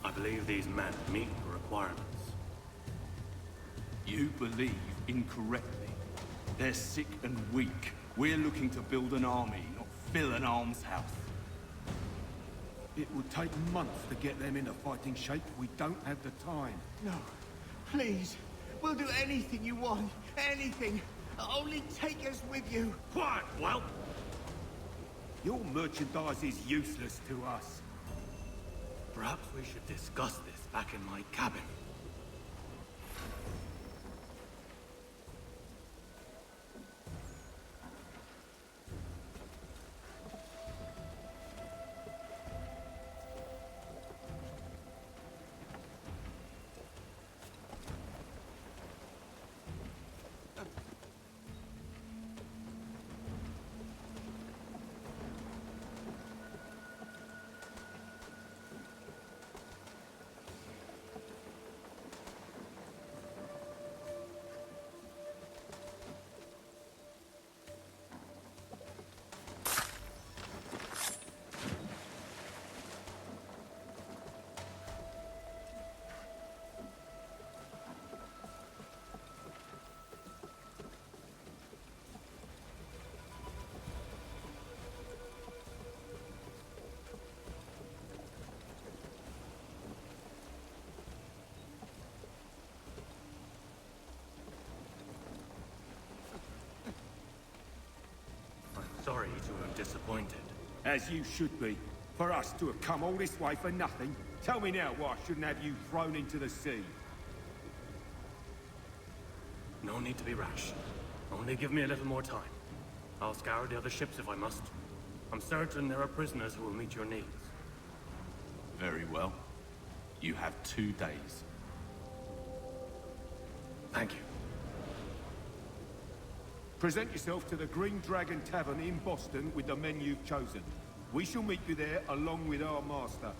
I believe these men meet the requirements. You believe incorrectly. They're sick and weak. We're looking to build an army, not fill an almshouse. It would take months to get them into fighting shape. We don't have the time. No. Please. We'll do anything you want. Anything. Only take us with you. Quiet, whelp! Your merchandise is useless to us. Perhaps we should discuss this back in my cabin. Sorry to have disappointed. As you should be. For us to have come all this way for nothing. Tell me now why I shouldn't have you thrown into the sea. No need to be rash. Only give me a little more time. I'll scour the other ships if I must. I'm certain there are prisoners who will meet your needs. Very well. You have 2 days. Thank you. Present yourself to the Green Dragon Tavern in Boston with the men you've chosen. We shall meet you there along with our master.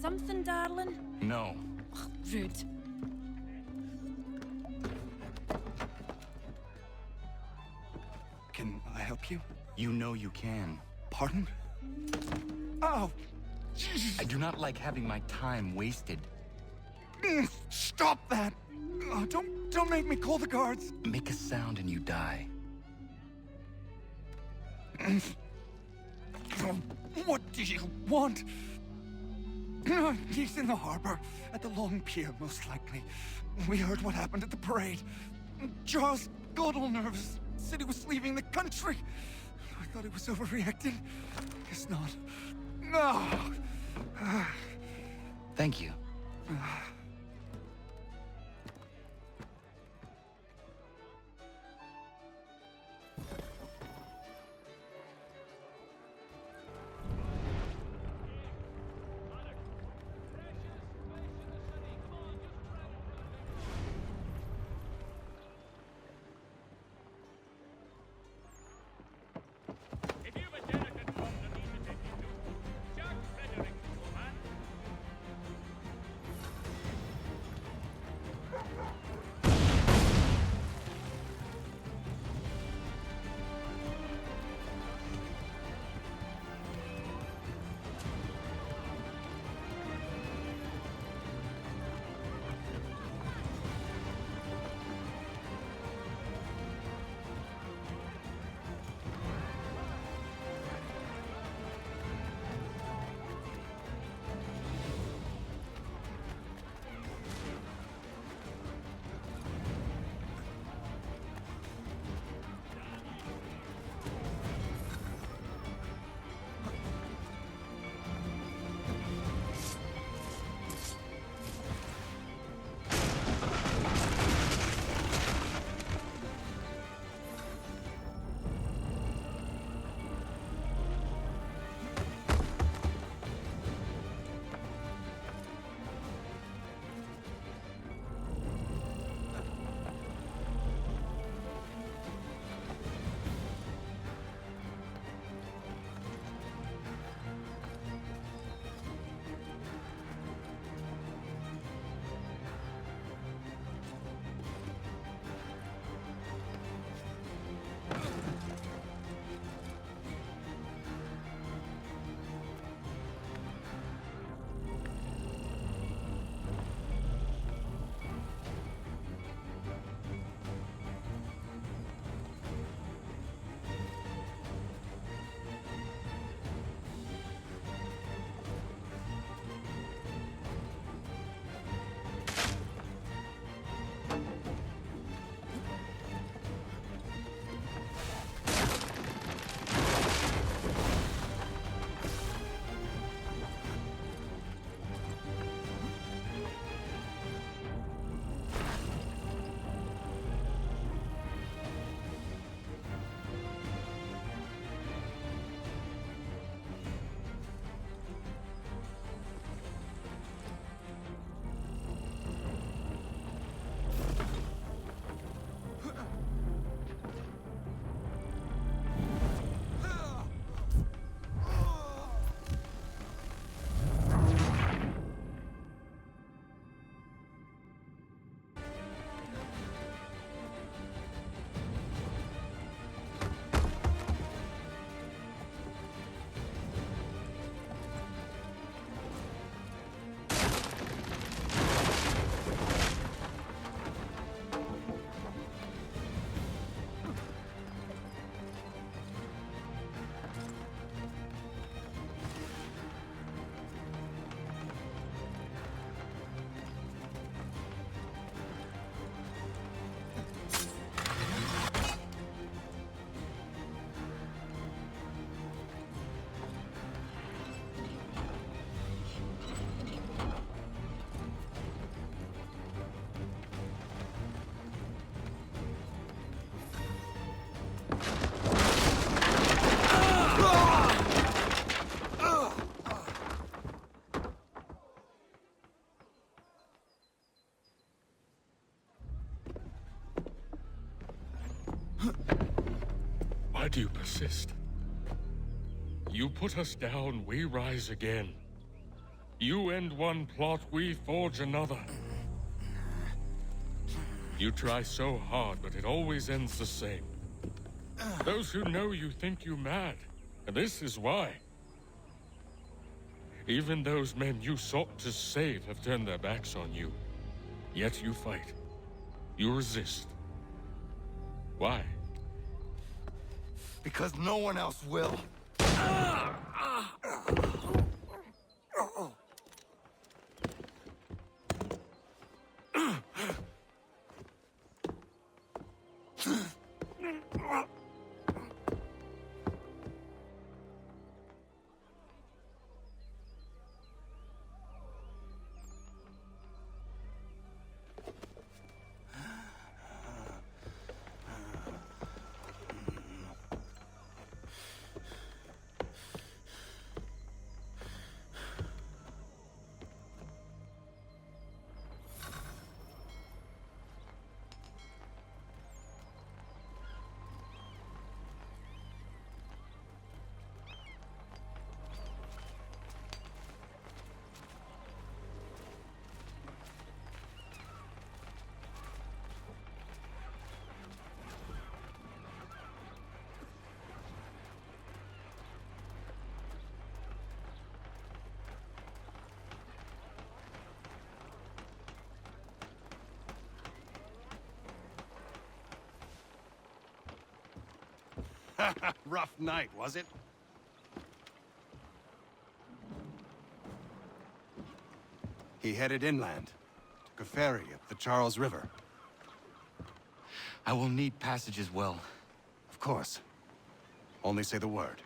something, darling? No. Ugh, rude. Can I help you? You know you can. Pardon? Oh! I do not like having my time wasted. Stop that! Don't make me call the guards! Make a sound and you die. What do you want? He's in the harbor, at the Long Pier, most likely. We heard what happened at the parade. Charles got all nervous. Said he was leaving the country. I thought he was overreacting. Guess not. No! Thank you. Why do you persist? You put us down, we rise again. You end one plot, we forge another. You try so hard, but it always ends the same. Those who know you think you mad, and this is why. Even those men you sought to save have turned their backs on you. Yet you fight. You resist. Why? Because no one else will. Rough night, was it? He headed inland. Took a ferry up the Charles River. I will need passage as well. Of course. Only say the word.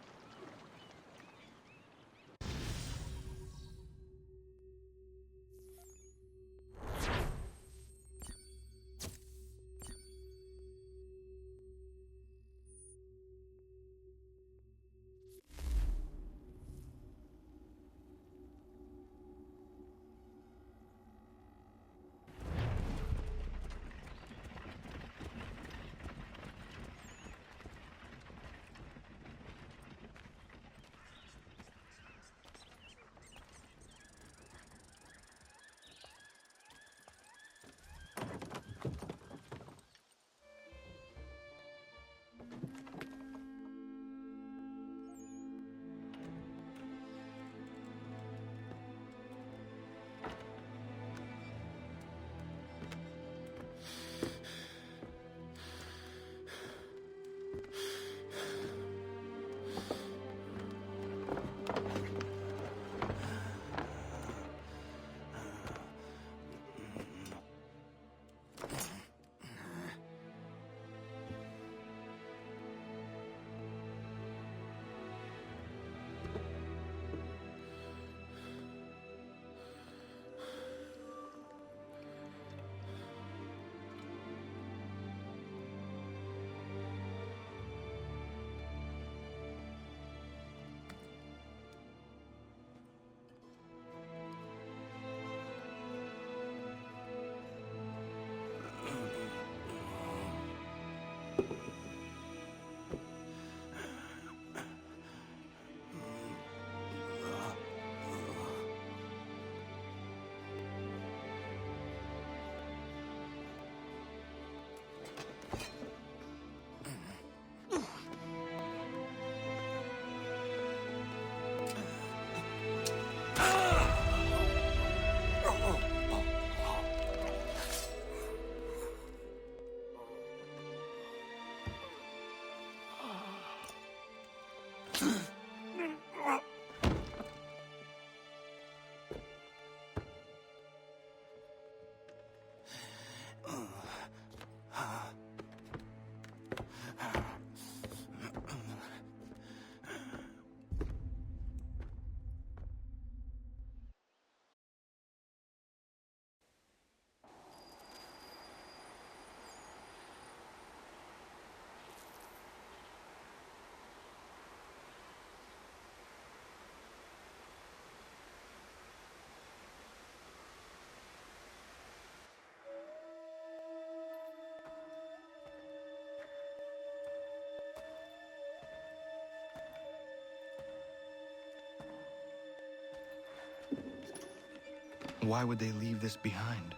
Why would they leave this behind?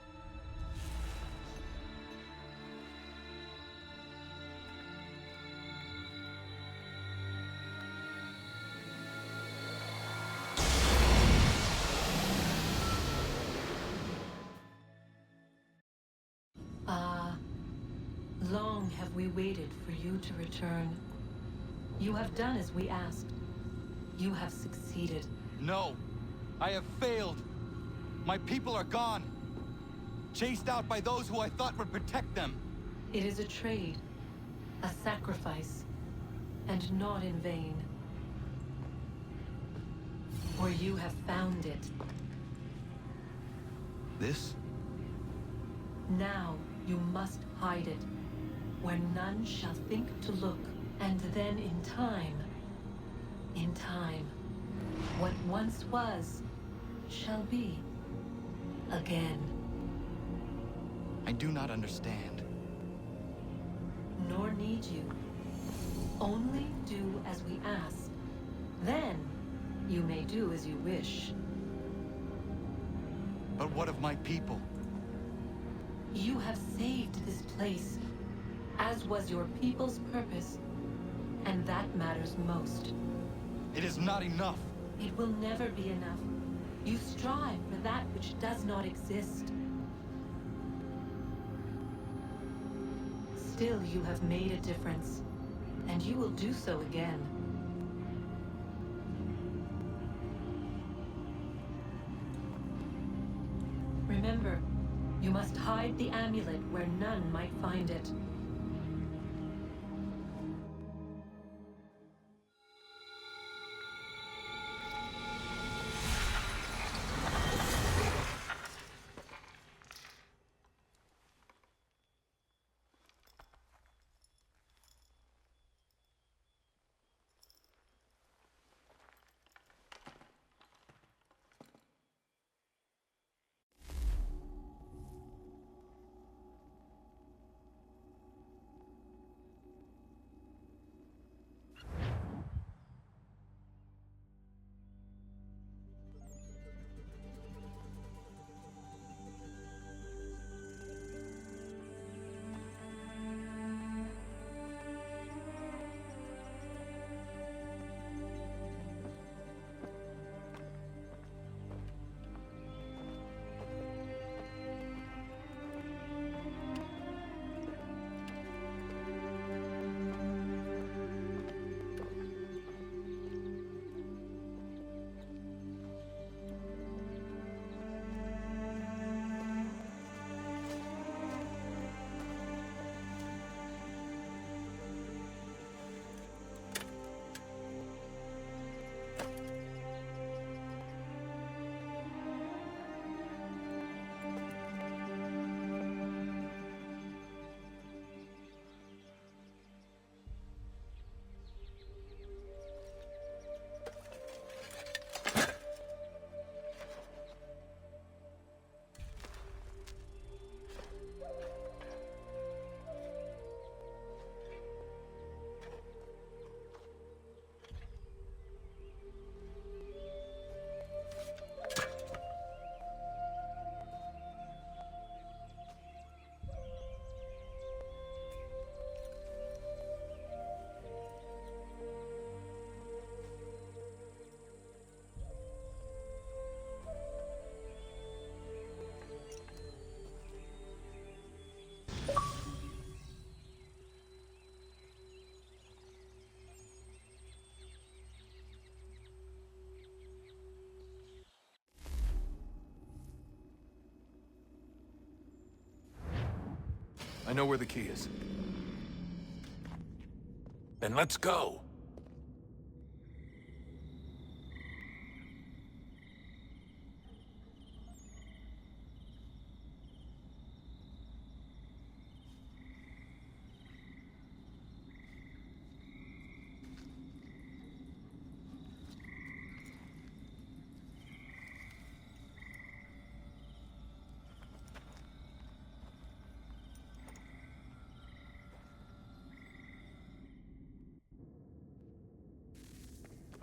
Long have we waited for you to return. You have done as we asked. You have succeeded. No! I have failed! My people are gone! Chased out by those who I thought would protect them! It is a trade, a sacrifice, and not in vain. For you have found it. This? Now you must hide it, where none shall think to look, and then in time, what once was, shall be again. I do not understand. Nor need you. Only do as we ask. Then, you may do as you wish. But what of my people? You have saved this place, as was your people's purpose, and that matters most. It is not enough. It will never be enough. You strive for that which does not exist. Still, you have made a difference, and you will do so again. Remember, you must hide the amulet where none might find it. I know where the key is. Then let's go.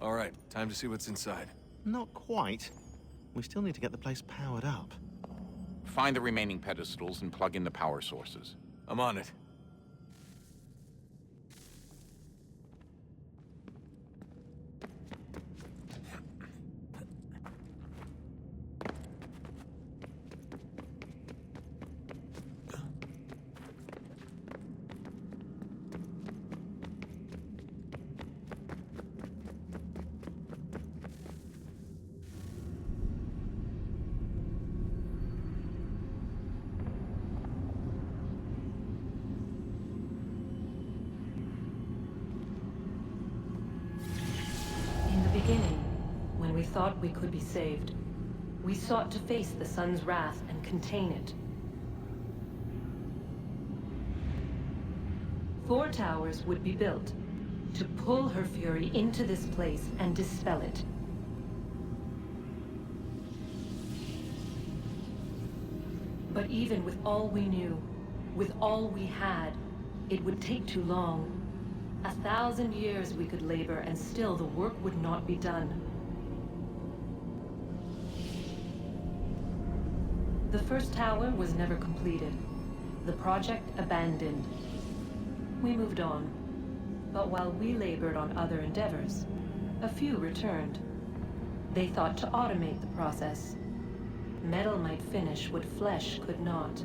All right, time to see what's inside. Not quite. We still need to get the place powered up. Find the remaining pedestals and plug in the power sources. I'm on it. When we thought we could be saved, we sought to face the sun's wrath and contain it. 4 towers would be built to pull her fury into this place and dispel it. But even with all we knew, with all we had, it would take too long. 1,000 years we could labor, and still the work would not be done. The first tower was never completed. The project abandoned. We moved on. But while we labored on other endeavors, a few returned. They thought to automate the process. Metal might finish what flesh could not.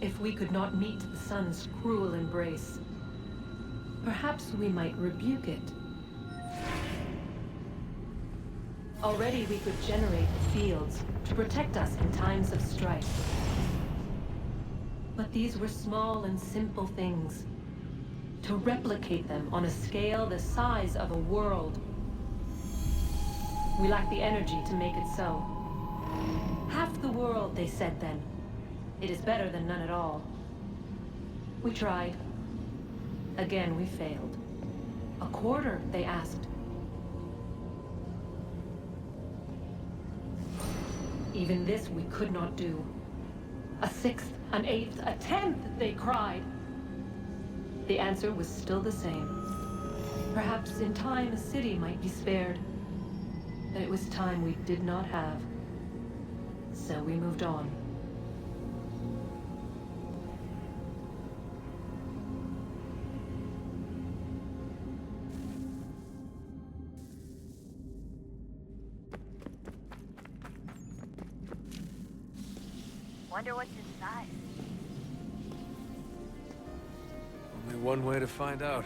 If we could not meet the sun's cruel embrace, perhaps we might rebuke it. Already we could generate fields to protect us in times of strife. But these were small and simple things. To replicate them on a scale the size of a world, we lack the energy to make it so. Half the world, they said then. It is better than none at all. We tried. Again, we failed. A quarter, they asked. Even this we could not do. A 6th, an 8th, a 10th, they cried. The answer was still the same. Perhaps in time a city might be spared. But it was time we did not have. So we moved on. Wonder what's inside. Only one way to find out.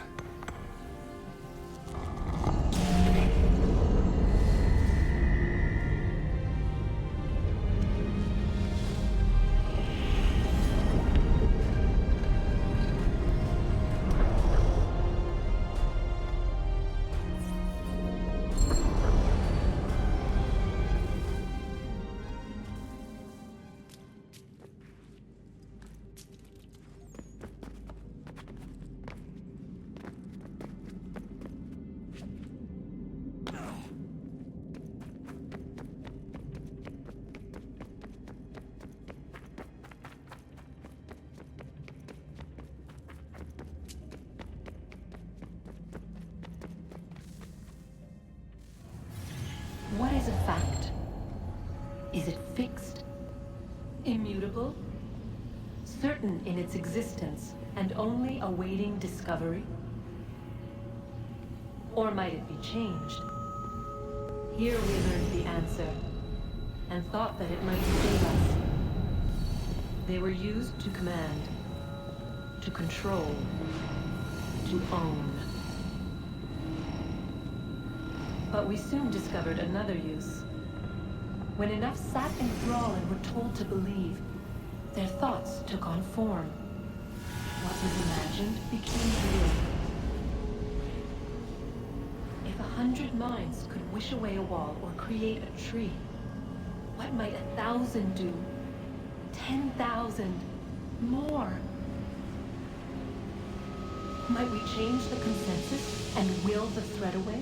What is a fact? Is it fixed? Immutable? Certain in its existence and only awaiting discovery? Or might it be changed? Here we learned the answer, and thought that it might save us. They were used to command, to control, to own. But we soon discovered another use. When enough sat in thrall and were told to believe, their thoughts took on form. What was imagined became real. If 100 minds could wish away a wall or create a tree, what might 1,000 do? 10,000? More? Might we change the consensus and will the threat away?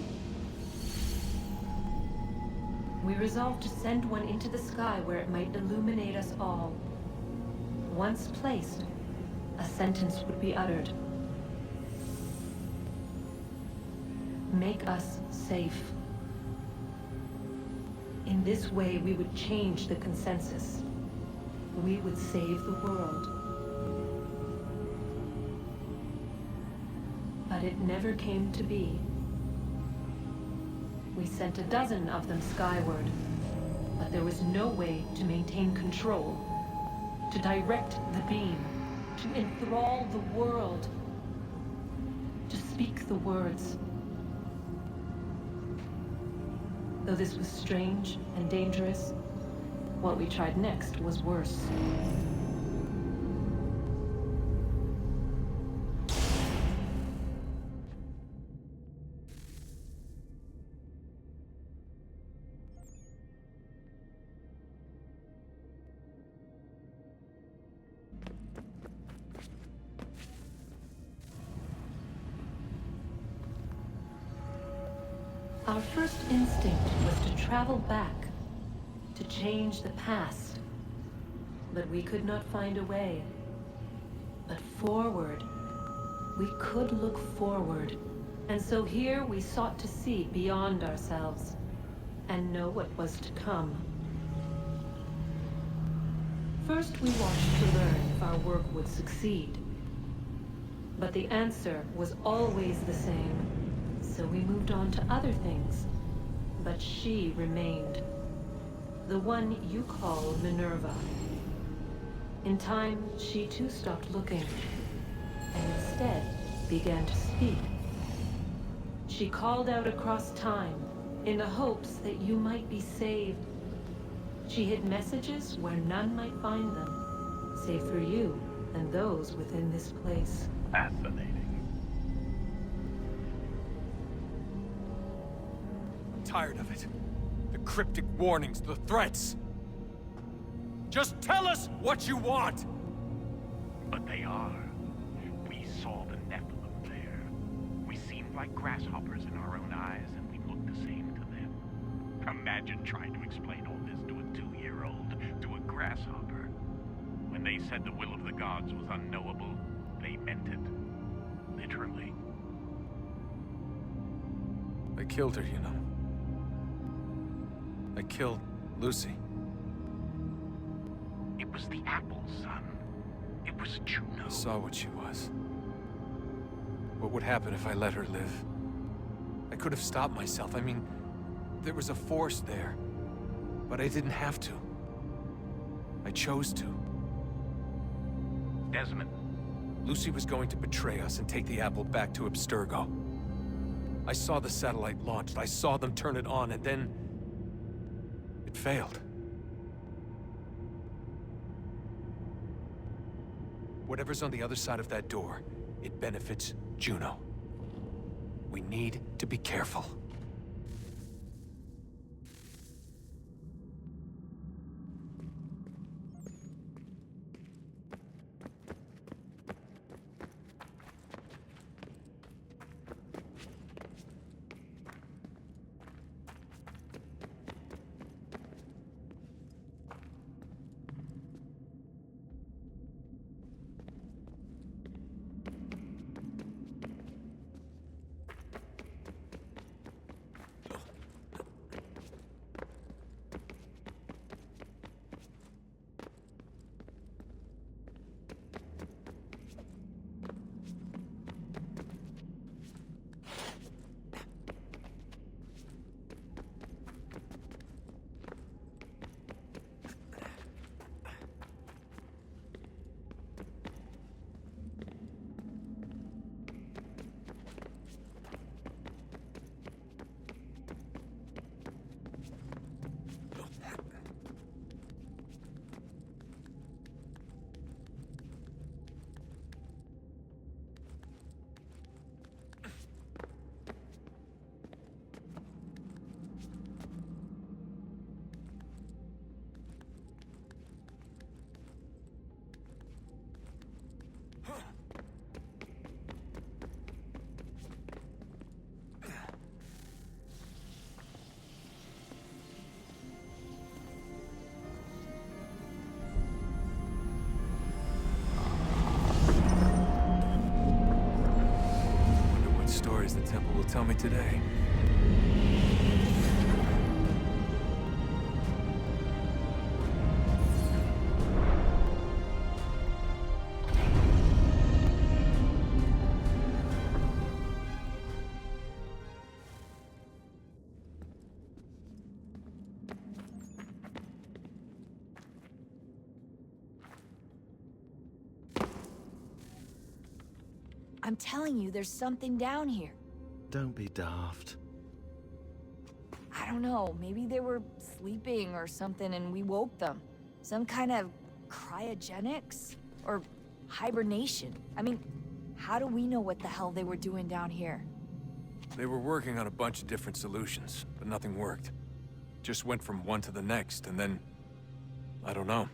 We resolved to send one into the sky where it might illuminate us all. Once placed, a sentence would be uttered. Make us safe. In this way, we would change the consensus. We would save the world. But it never came to be. We sent a dozen of them skyward, but there was no way to maintain control, to direct the beam, to enthrall the world, to speak the words. Though this was strange and dangerous, what we tried next was worse. Our first instinct was to travel back, to change the past. But we could not find a way. But forward, we could look forward. And so here we sought to see beyond ourselves, and know what was to come. First we watched to learn if our work would succeed. But the answer was always the same. So we moved on to other things, but she remained. The one you call Minerva. In time, she too stopped looking, and instead began to speak. She called out across time, in the hopes that you might be saved. She hid messages where none might find them, save for you and those within this place. Fascinating. Tired of it. The cryptic warnings, the threats. Just tell us what you want! But they are. We saw the Nephilim there. We seemed like grasshoppers in our own eyes, and we looked the same to them. Imagine trying to explain all this to a 2-year-old, to a grasshopper. When they said the will of the gods was unknowable, they meant it. Literally. I killed her, you know. I killed Lucy. It was the apple, son. It was Juno. I saw what she was. What would happen if I let her live? I could have stopped myself. I mean, there was a force there. But I didn't have to. I chose to. Desmond. Lucy was going to betray us and take the apple back to Abstergo. I saw the satellite launched. I saw them turn it on, and then it failed. Whatever's on the other side of that door, it benefits Juno. We need to be careful. stories the temple will tell me today. I'm telling you, there's something down here. Don't be daft. I don't know, maybe they were sleeping or something and we woke them. Some kind of cryogenics? Or hibernation? I mean, how do we know what the hell they were doing down here? They were working on a bunch of different solutions, but nothing worked. Just went from one to the next, and then... I don't know.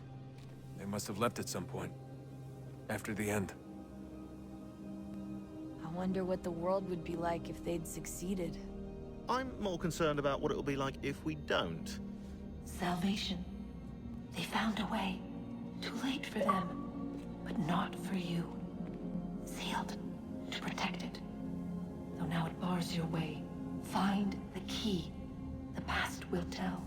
They must have left at some point. After the end. I wonder what the world would be like if they'd succeeded. I'm more concerned about what it'll be like if we don't. Salvation. They found a way. Too late for them, but not for you. Sealed to protect it. Though now it bars your way. Find the key. The past will tell.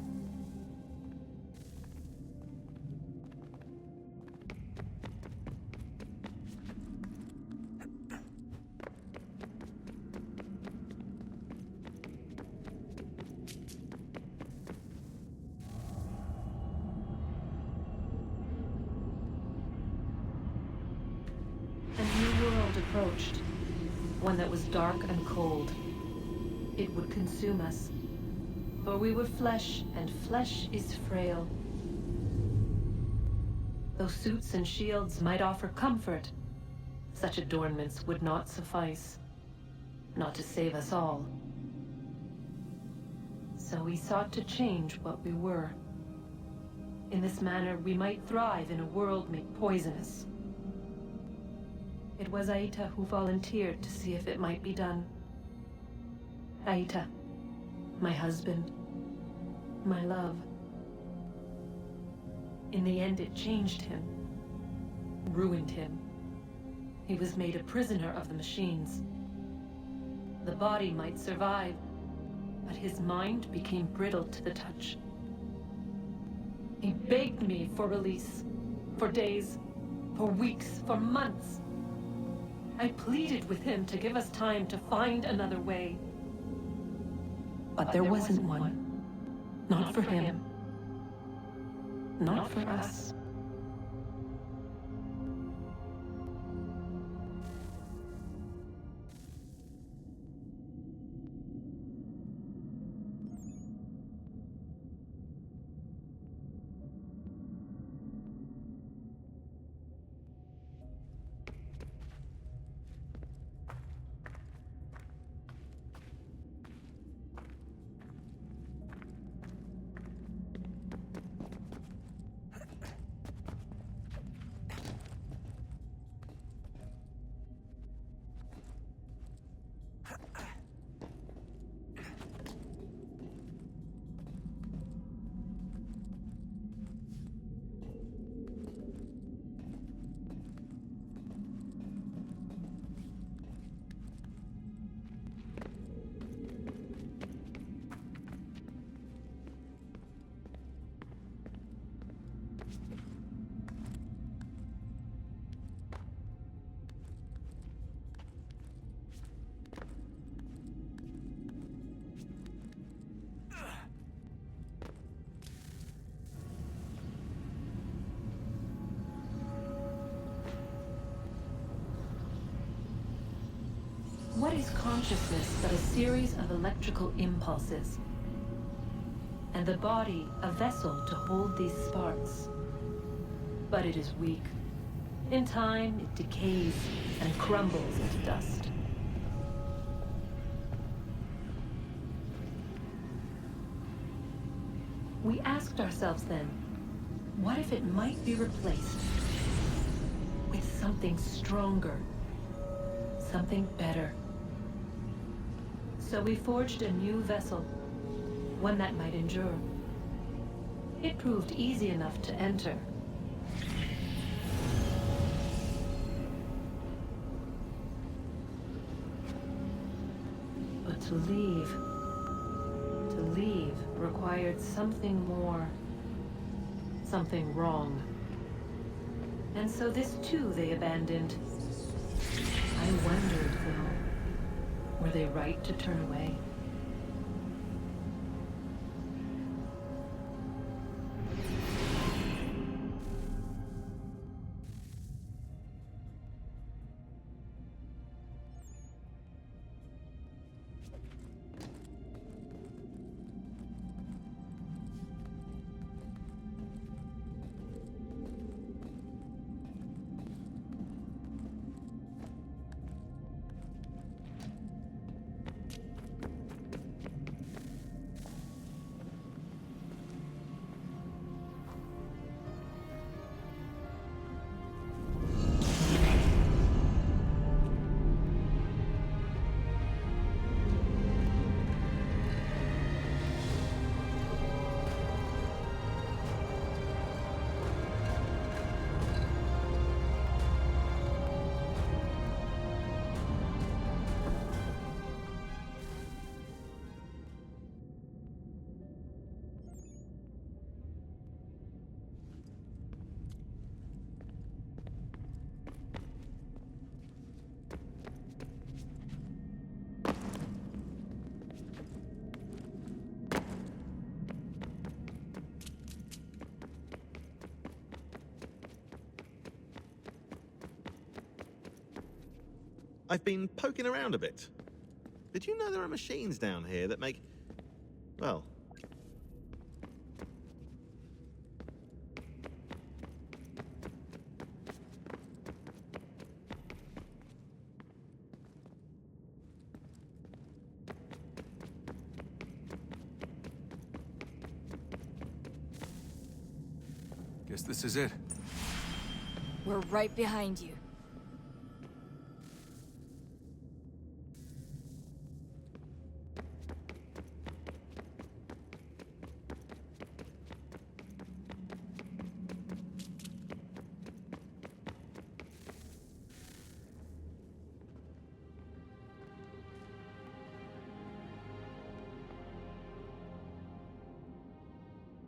Approached, one that was dark and cold. It would consume us, for we were flesh, and flesh is frail. Though suits and shields might offer comfort, such adornments would not suffice, not to save us all. So we sought to change what we were. In this manner, we might thrive in a world made poisonous. It was Aita who volunteered to see if it might be done. Aita, my husband, my love. In the end, it changed him, ruined him. He was made a prisoner of the machines. The body might survive, but his mind became brittle to the touch. He begged me for release, for days, for weeks, for months. I pleaded with him to give us time to find another way. But there wasn't one. Not for him. Not for us. What is consciousness but a series of electrical impulses? And the body a vessel to hold these sparks. But it is weak. In time, it decays and crumbles into dust. We asked ourselves then, what if it might be replaced with something stronger, something better? So we forged a new vessel, one that might endure. It proved easy enough to enter. To leave. To leave required something more. Something wrong. And so this too they abandoned. I wondered, though, were they right to turn away? I've been poking around a bit. Did you know there are machines down here that make... well... Guess this is it. We're right behind you.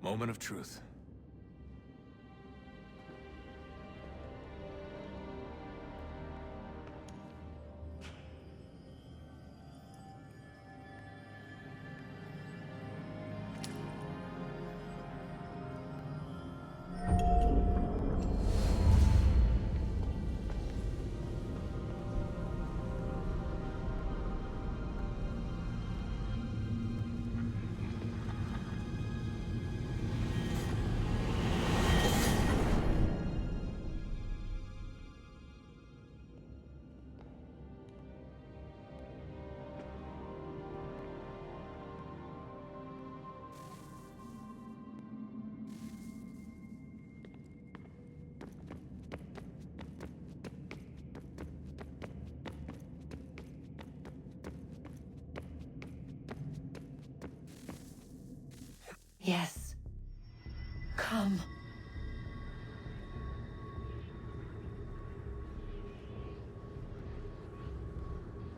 Moment of truth. Yes. Come.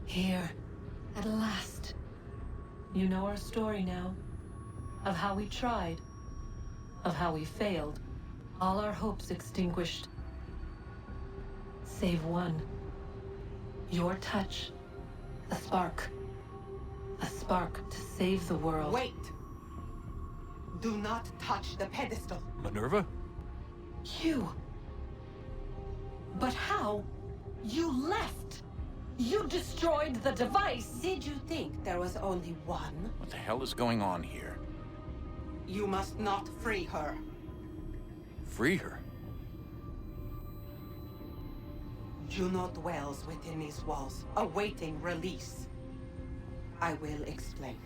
Here, at last. You know our story now. Of how we tried. Of how we failed. All our hopes extinguished. Save one. Your touch. A spark. A spark to save the world. Wait! Do not touch the pedestal. Minerva? You. But how? You left. You destroyed the device. Did you think there was only one? What the hell is going on here? You must not free her. Free her? Juno dwells within these walls, awaiting release. I will explain.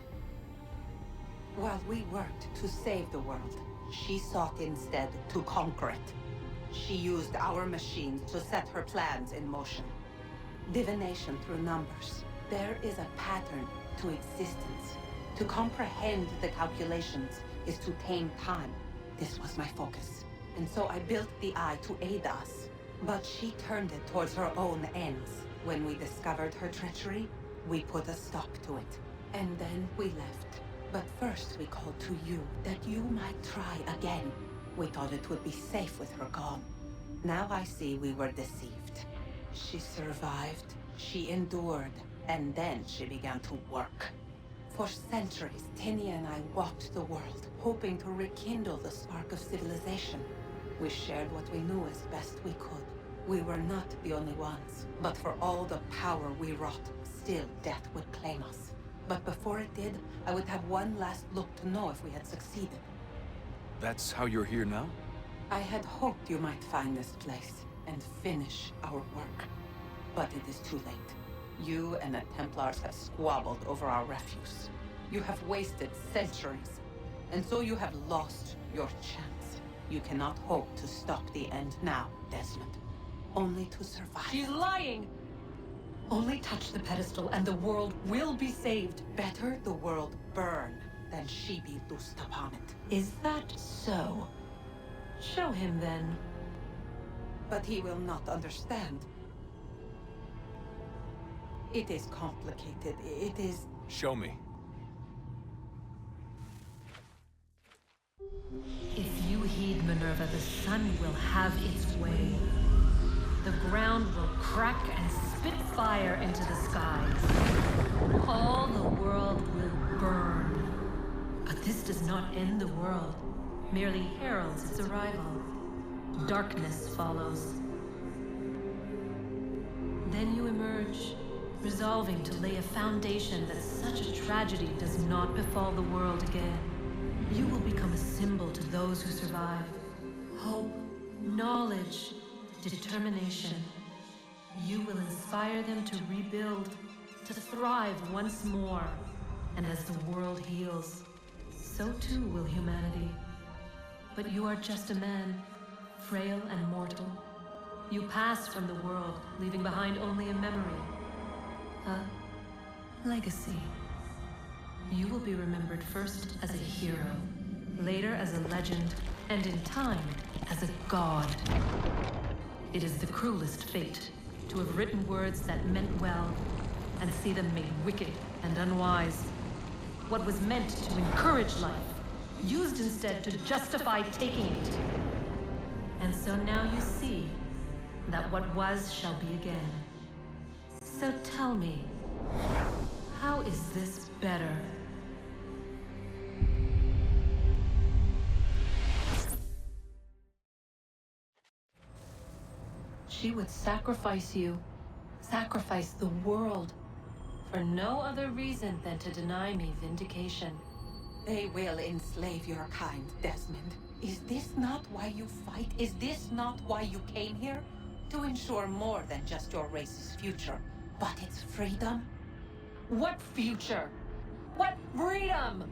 While we worked to save the world, she sought instead to conquer it. She used our machines to set her plans in motion. Divination through numbers. There is a pattern to existence. To comprehend the calculations is to tame time. This was my focus. And so I built the eye to aid us. But she turned it towards her own ends. When we discovered her treachery, we put a stop to it. And then we left. But first we called to you, that you might try again. We thought it would be safe with her gone. Now I see we were deceived. She survived, she endured, and then she began to work. For centuries, Tinia and I walked the world, hoping to rekindle the spark of civilization. We shared what we knew as best we could. We were not the only ones, but for all the power we wrought, still death would claim us. But before it did, I would have one last look to know if we had succeeded. That's how you're here now? I had hoped you might find this place and finish our work. But it is too late. You and the Templars have squabbled over our refuse. You have wasted centuries, and so you have lost your chance. You cannot hope to stop the end now, Desmond. Only to survive. She's lying! Only touch the pedestal and the world will be saved. Better the world burn than she be loosed upon it. Is that so? Show him then. But he will not understand. It is complicated. It is... Show me. If you heed Minerva, the sun will have its way. The ground will crack and spit fire into the skies. All the world will burn. But this does not end the world, merely heralds its arrival. Darkness follows. Then you emerge, resolving to lay a foundation that such a tragedy does not befall the world again. You will become a symbol to those who survive. Hope, knowledge, determination. You will inspire them to rebuild, to thrive once more. And as the world heals, so too will humanity. But you are just a man, frail and mortal. You pass from the world, leaving behind only a memory. A legacy. You will be remembered first as a hero, later as a legend, and in time, as a god. It is the cruelest fate to have written words that meant well, and see them made wicked and unwise. What was meant to encourage life, used instead to justify taking it. And so now you see that what was shall be again. So tell me, how is this better? She would sacrifice you, sacrifice the world, for no other reason than to deny me vindication. They will enslave your kind, Desmond. Is this not why you fight? Is this not why you came here? To ensure more than just your race's future, but its freedom? What future? What freedom?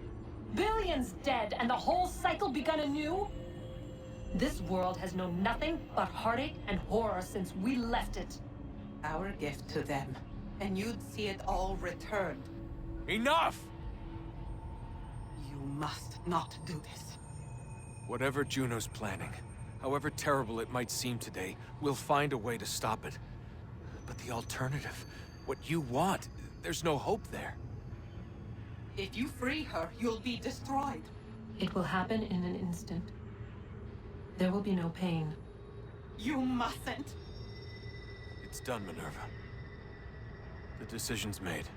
Billions dead and the whole cycle begun anew? This world has known nothing but heartache and horror since we left it. Our gift to them, and you'd see it all returned. Enough! You must not do this. Whatever Juno's planning, however terrible it might seem today, we'll find a way to stop it. But the alternative, what you want, there's no hope there. If you free her, you'll be destroyed. It will happen in an instant. There will be no pain. You mustn't. It's done, Minerva. The decision's made.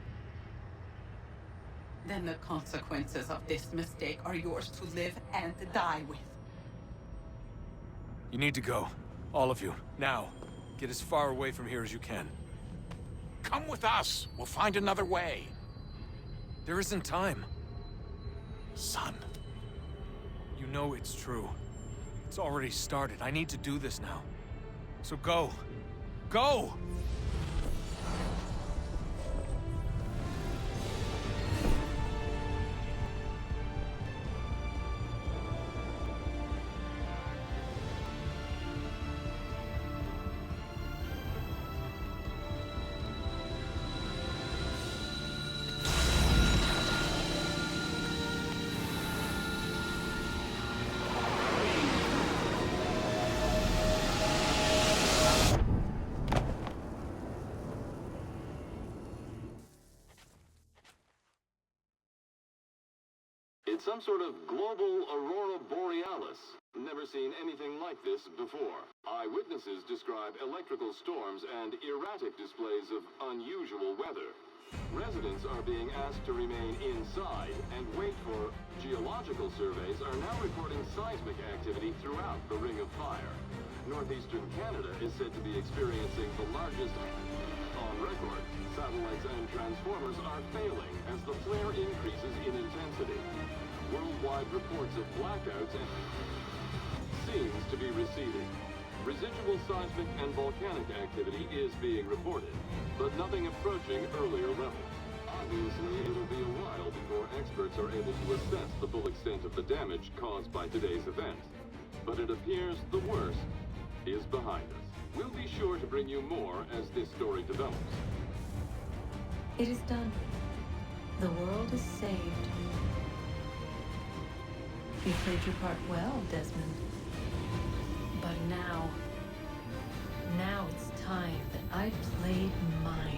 Then the consequences of this mistake are yours to live and die with. You need to go. All of you. Now. Get as far away from here as you can. Come with us. We'll find another way. There isn't time. Son. You know it's true. It's already started. I need to do this now. So go. Go! It's some sort of global aurora borealis. Never seen anything like this before. Eyewitnesses describe electrical storms and erratic displays of unusual weather. Residents are being asked to remain inside and wait for geological surveys are now recording seismic activity throughout the Ring of Fire. Northeastern Canada is said to be experiencing the largest on record. Satellites and transformers are failing as the flare increases in intensity. Worldwide reports of blackouts and seems to be receding. Residual seismic and volcanic activity is being reported, but nothing approaching earlier levels. Obviously, it'll be a while before experts are able to assess the full extent of the damage caused by today's event. But it appears the worst is behind us. We'll be sure to bring you more as this story develops. It is done. The world is saved. You played your part well, Desmond. But now it's time that I played mine.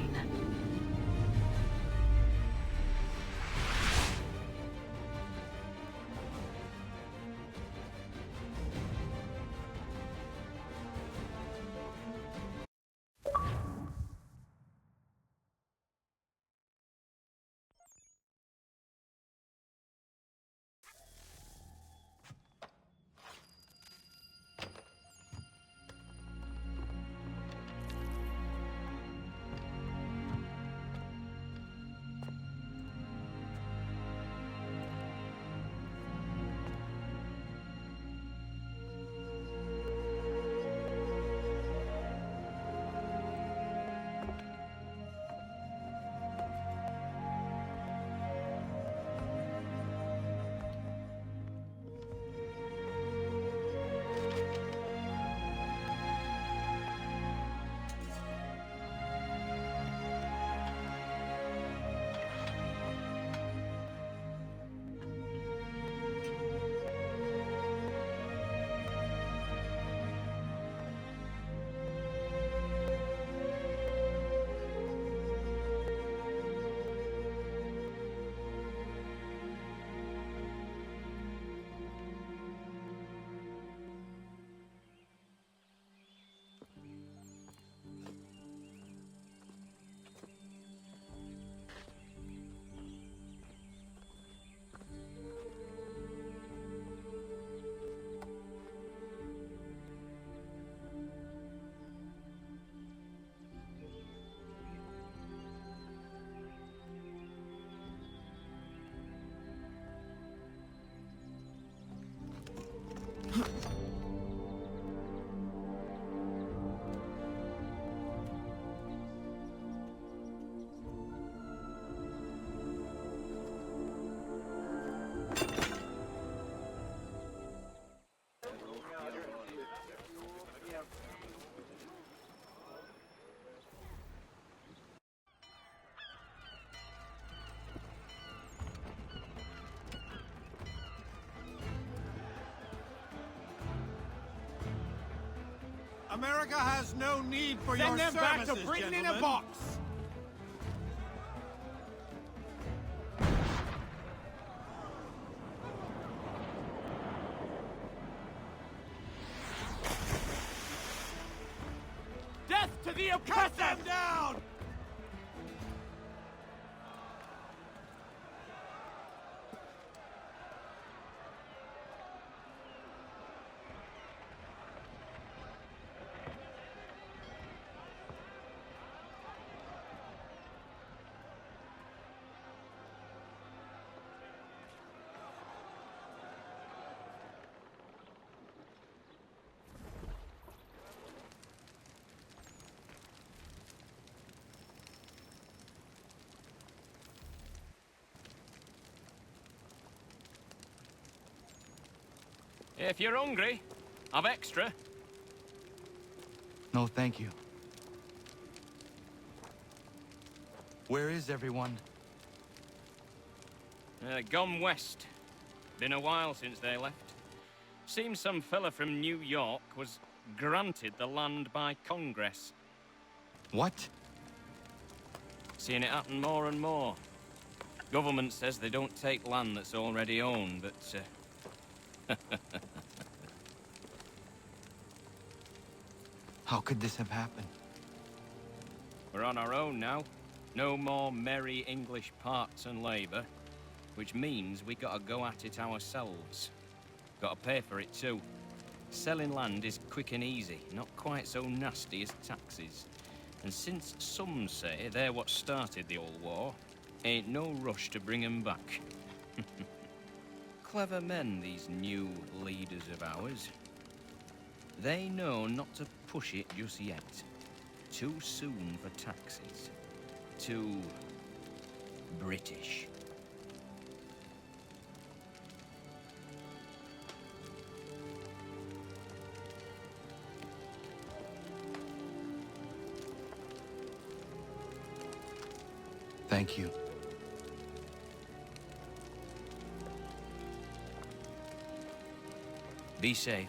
America has no need for Send your them back to services, Britain in a gentlemen. box! Death to the oppressor! Cut them down! If you're hungry, I've extra. No, thank you. Where is everyone? Gone west. Been a while since they left. Seems some fella from New York was granted the land by Congress. What? Seeing it happen more and more. Government says they don't take land that's already owned, but... How could this have happened? We're on our own now. No more merry English parts and labour. Which means we gotta go at it ourselves. Gotta pay for it too. Selling land is quick and easy, not quite so nasty as taxes. And since some say they're what started the old war, ain't no rush to bring 'em back. Clever men, these new leaders of ours. They know not to push it just yet. Too soon for taxes. Too... British. Thank you. Be safe.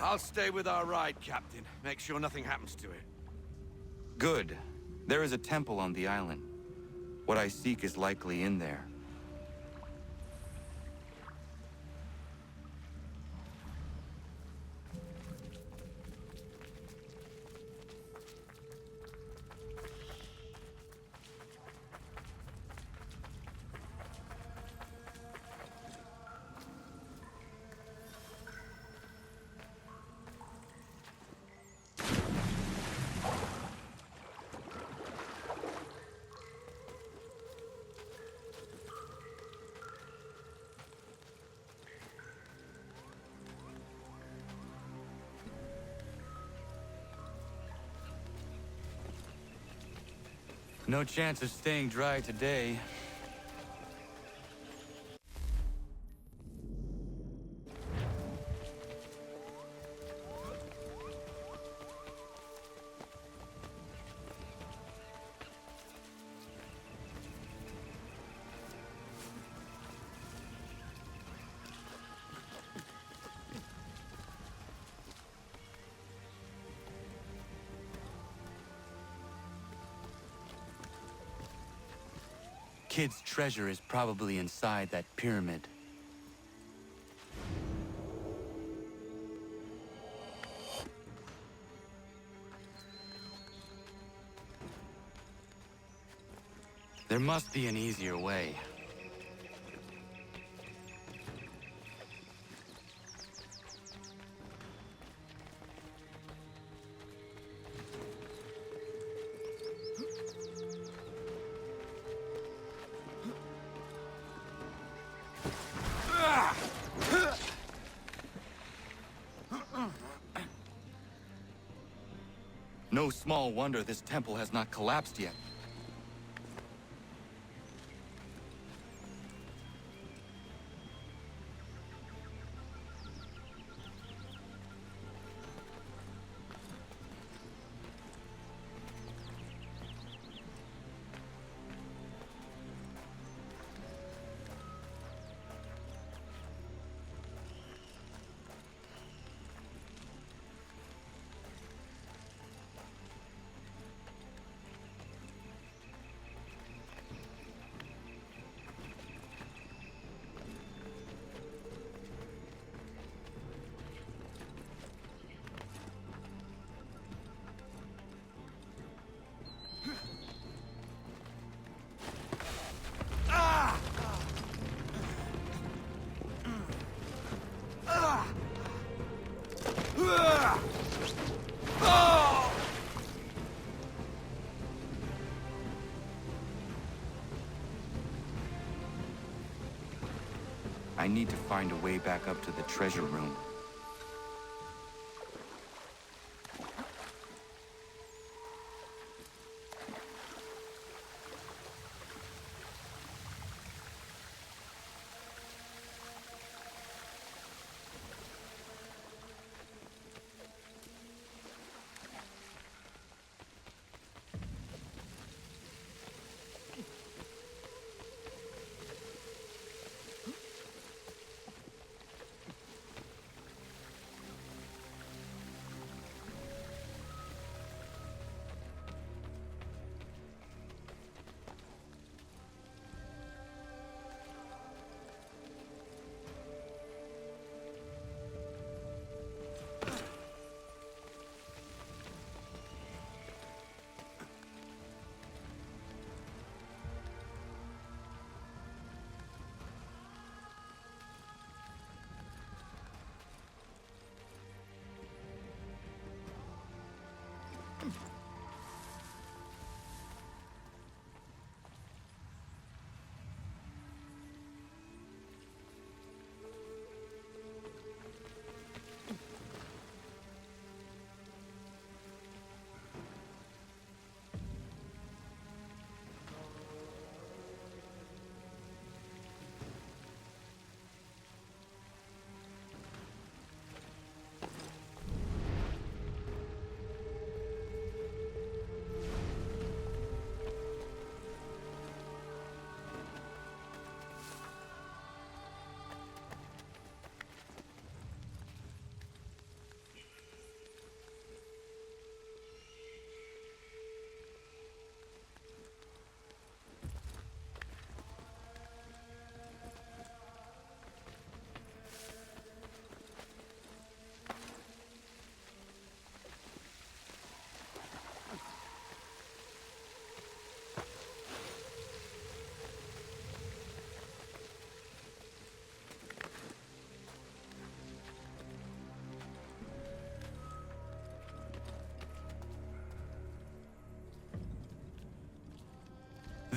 I'll stay with our ride, Captain. Make sure nothing happens to it. Good. There is a temple on the island. What I seek is likely in there. No chance of staying dry today. Kid's treasure is probably inside that pyramid. There must be an easier way. No small wonder this temple has not collapsed yet. I need to find a way back up to the treasure room.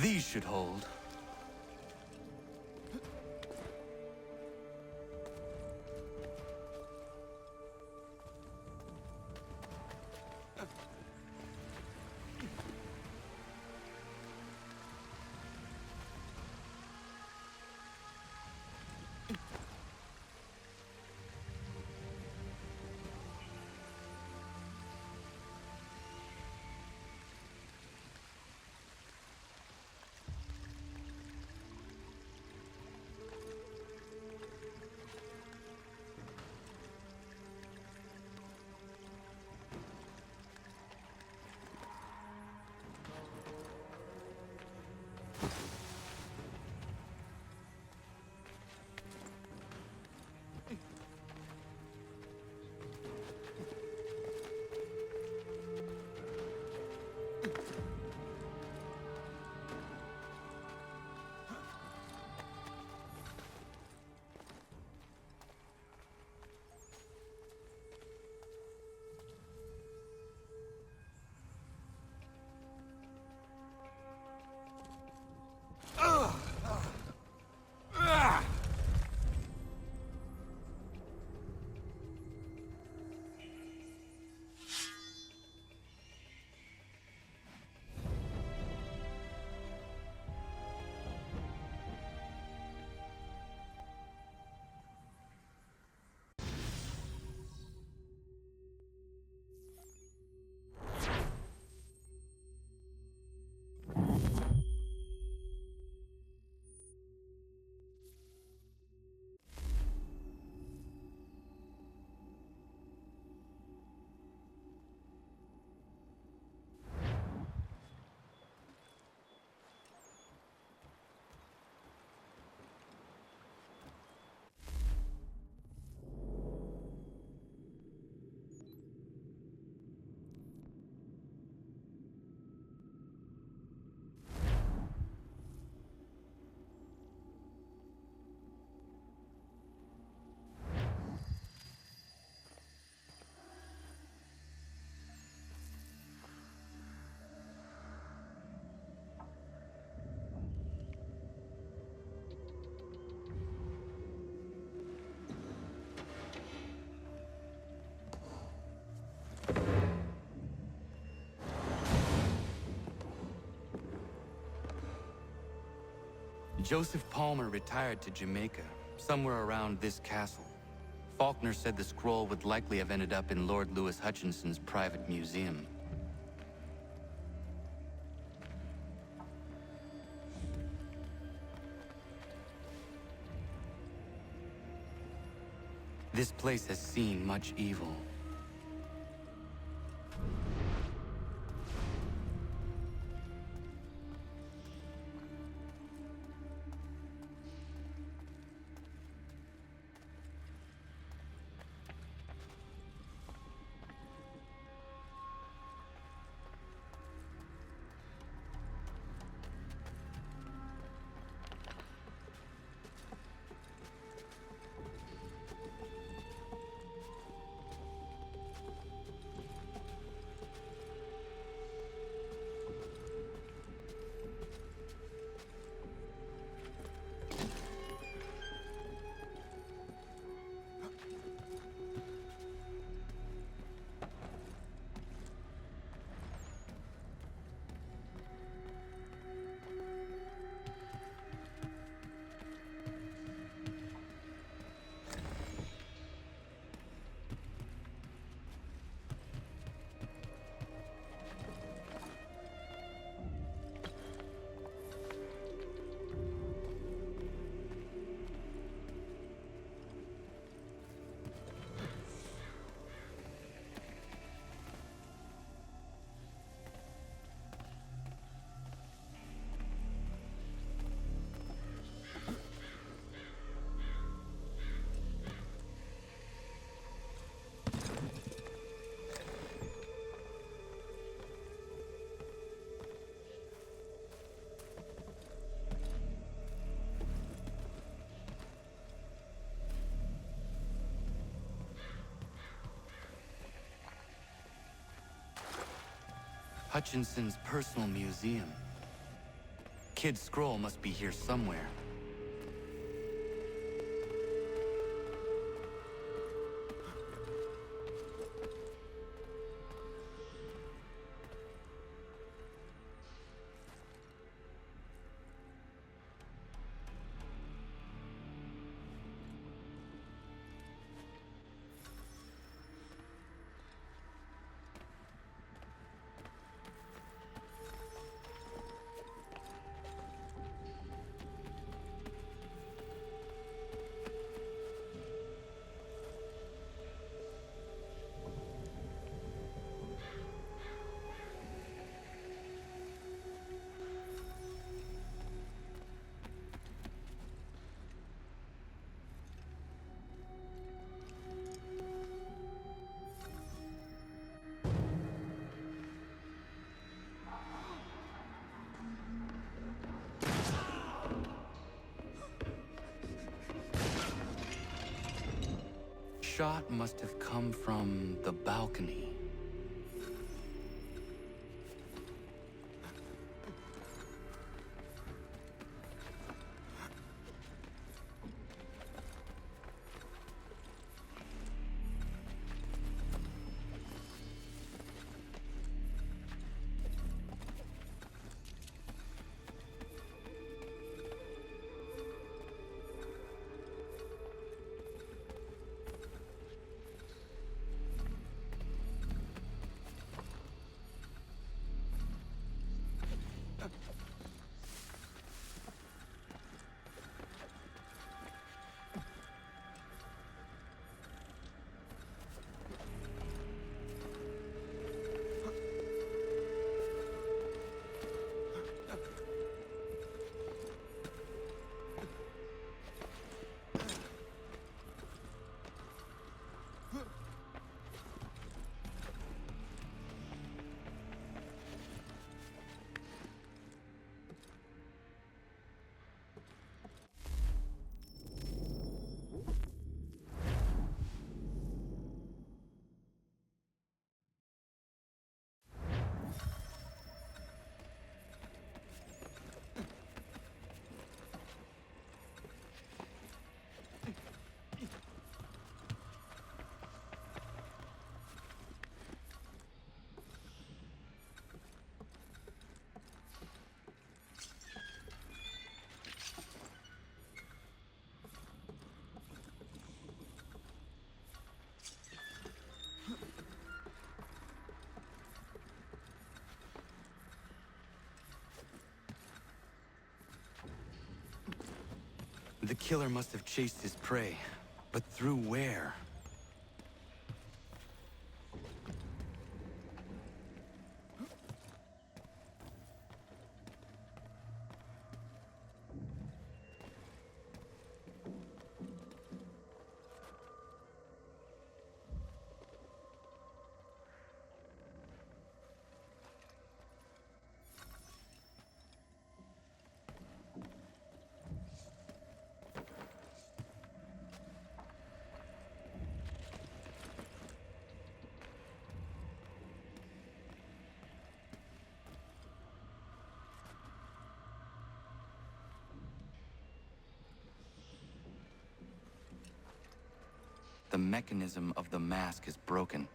These should hold. Joseph Palmer retired to Jamaica, somewhere around this castle. Faulkner said the scroll would likely have ended up in Lord Louis Hutchinson's private museum. This place has seen much evil. Hutchinson's personal museum. kid's scroll must be here somewhere. Shot must have come from the balcony. The killer must have chased his prey, but through where? The mechanism of the mask is broken.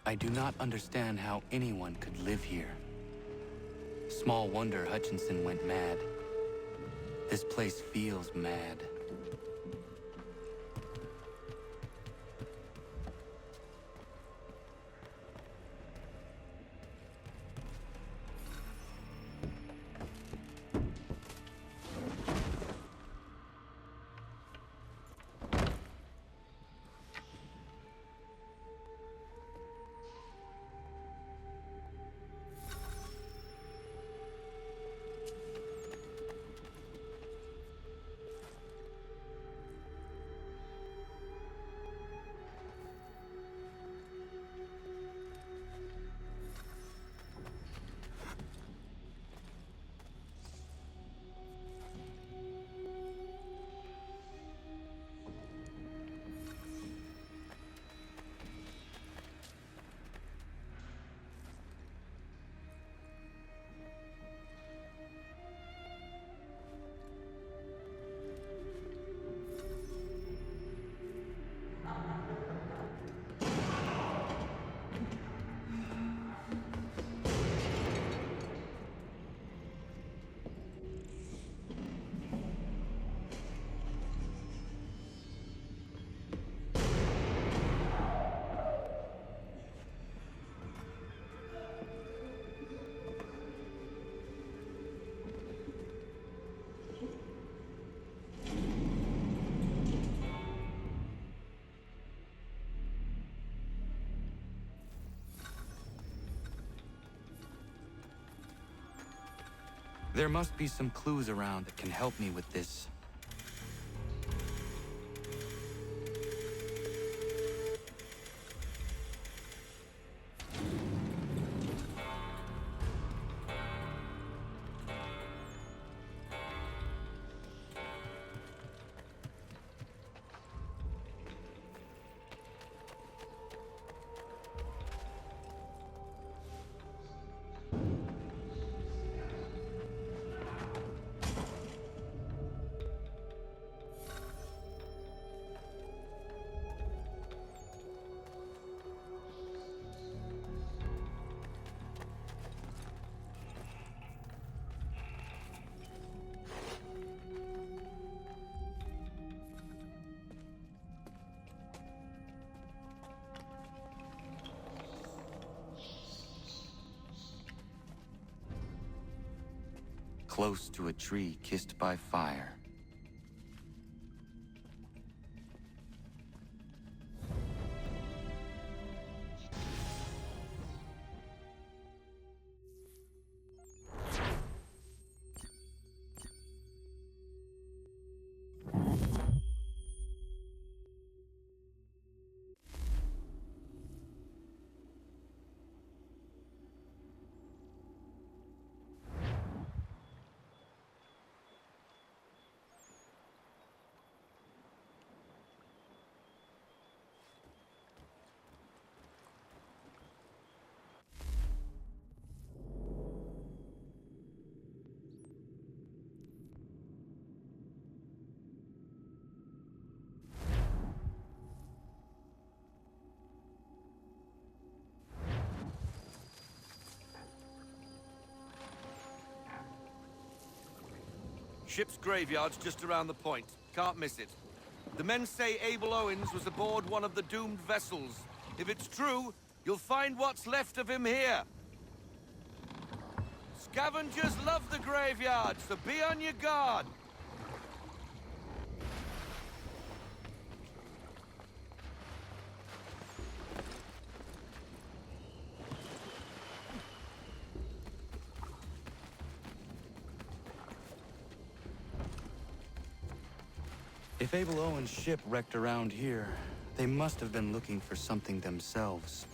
I do not understand how anyone could live here. Small wonder Hutchinson went mad. This place feels mad. There must be some clues around that can help me with this. Close to a tree kissed by fire. Ship's graveyard's just around the point. Can't miss it. The men say Abel Owens was aboard one of the doomed vessels. If it's true, you'll find what's left of him here. Scavengers love the graveyard, so be on your guard. If Abel Owens' ship wrecked around here, they must have been looking for something themselves.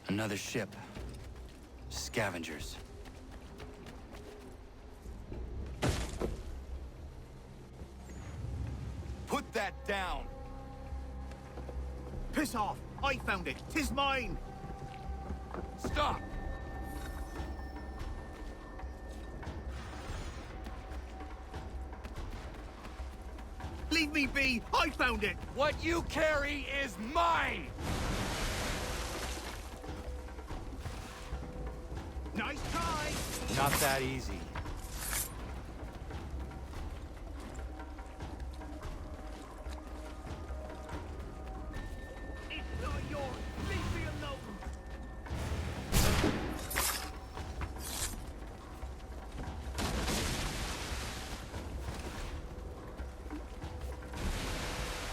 Another ship. Scavengers. Put that down! Piss off! I found it! 'Tis mine! Stop! Leave me be! I found it! What you carry is mine! Nice try! Not that easy. It's not yours! Leave me alone!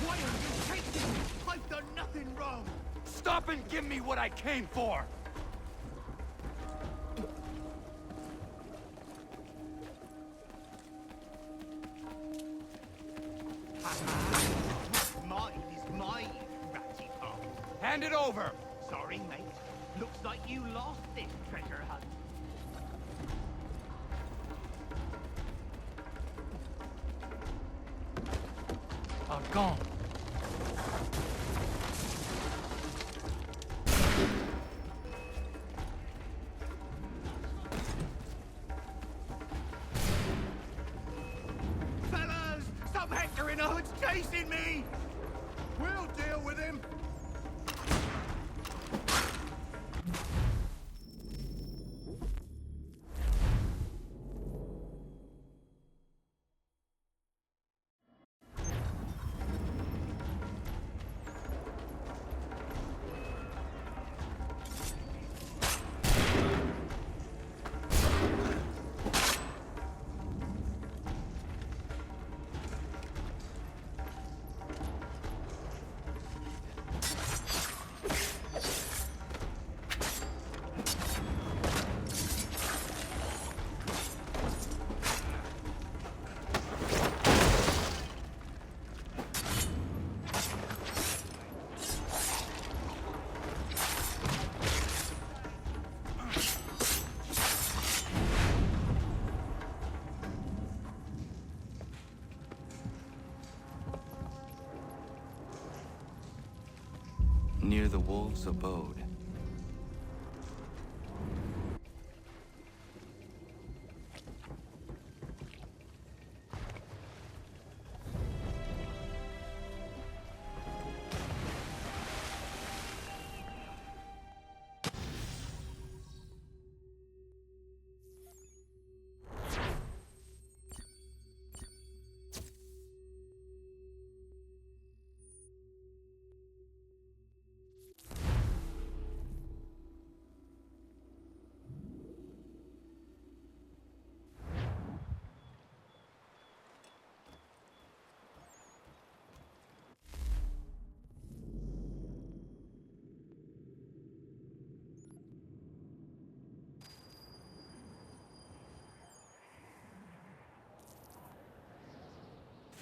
Why are you taking me? I've done nothing wrong! Stop and give me what I came for! Mine is mine, ratty pop. Hand it over! Sorry, mate. Looks like you lost this treasure hunt. Are gone. Fellas! Stop hectoring! Oh, it's chasing me! We'll deal with him! Near the wolves' abode.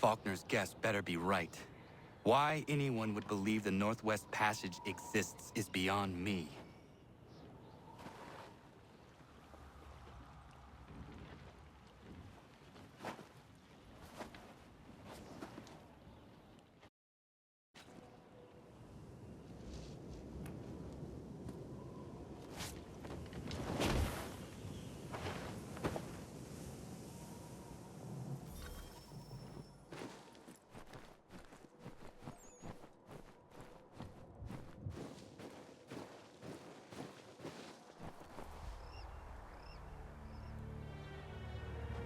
Faulkner's guess better be right. Why anyone would believe the Northwest Passage exists is beyond me.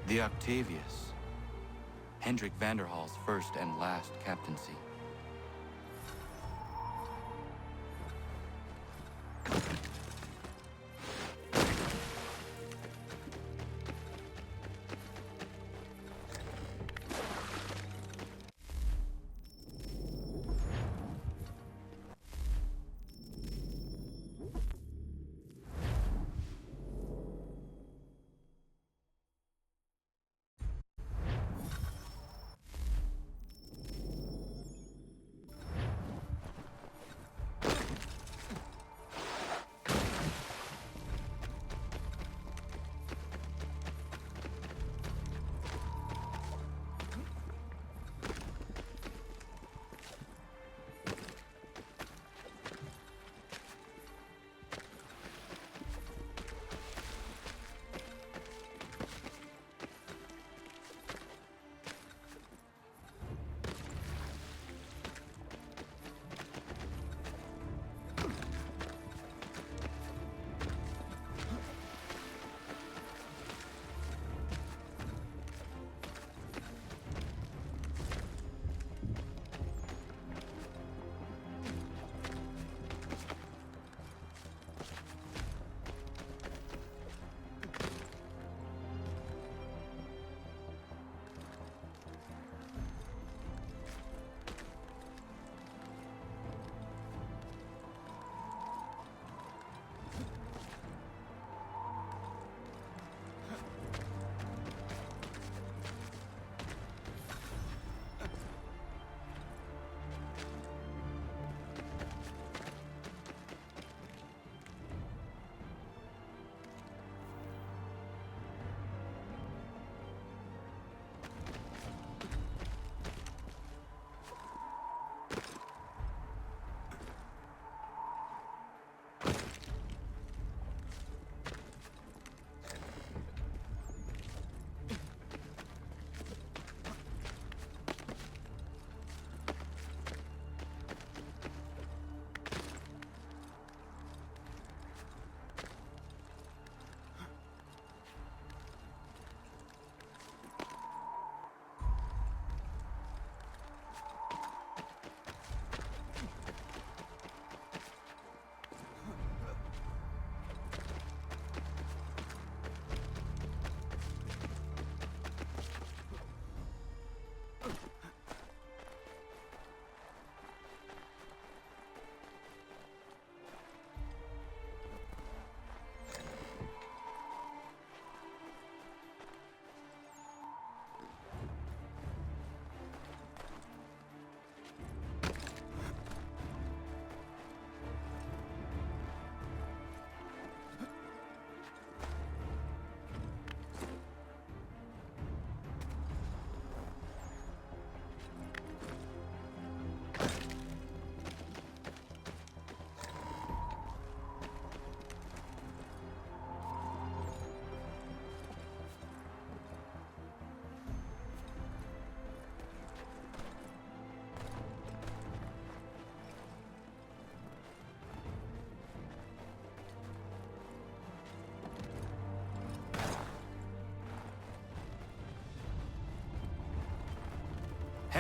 The Octavius. Hendrik Vanderhall's first and last captaincy.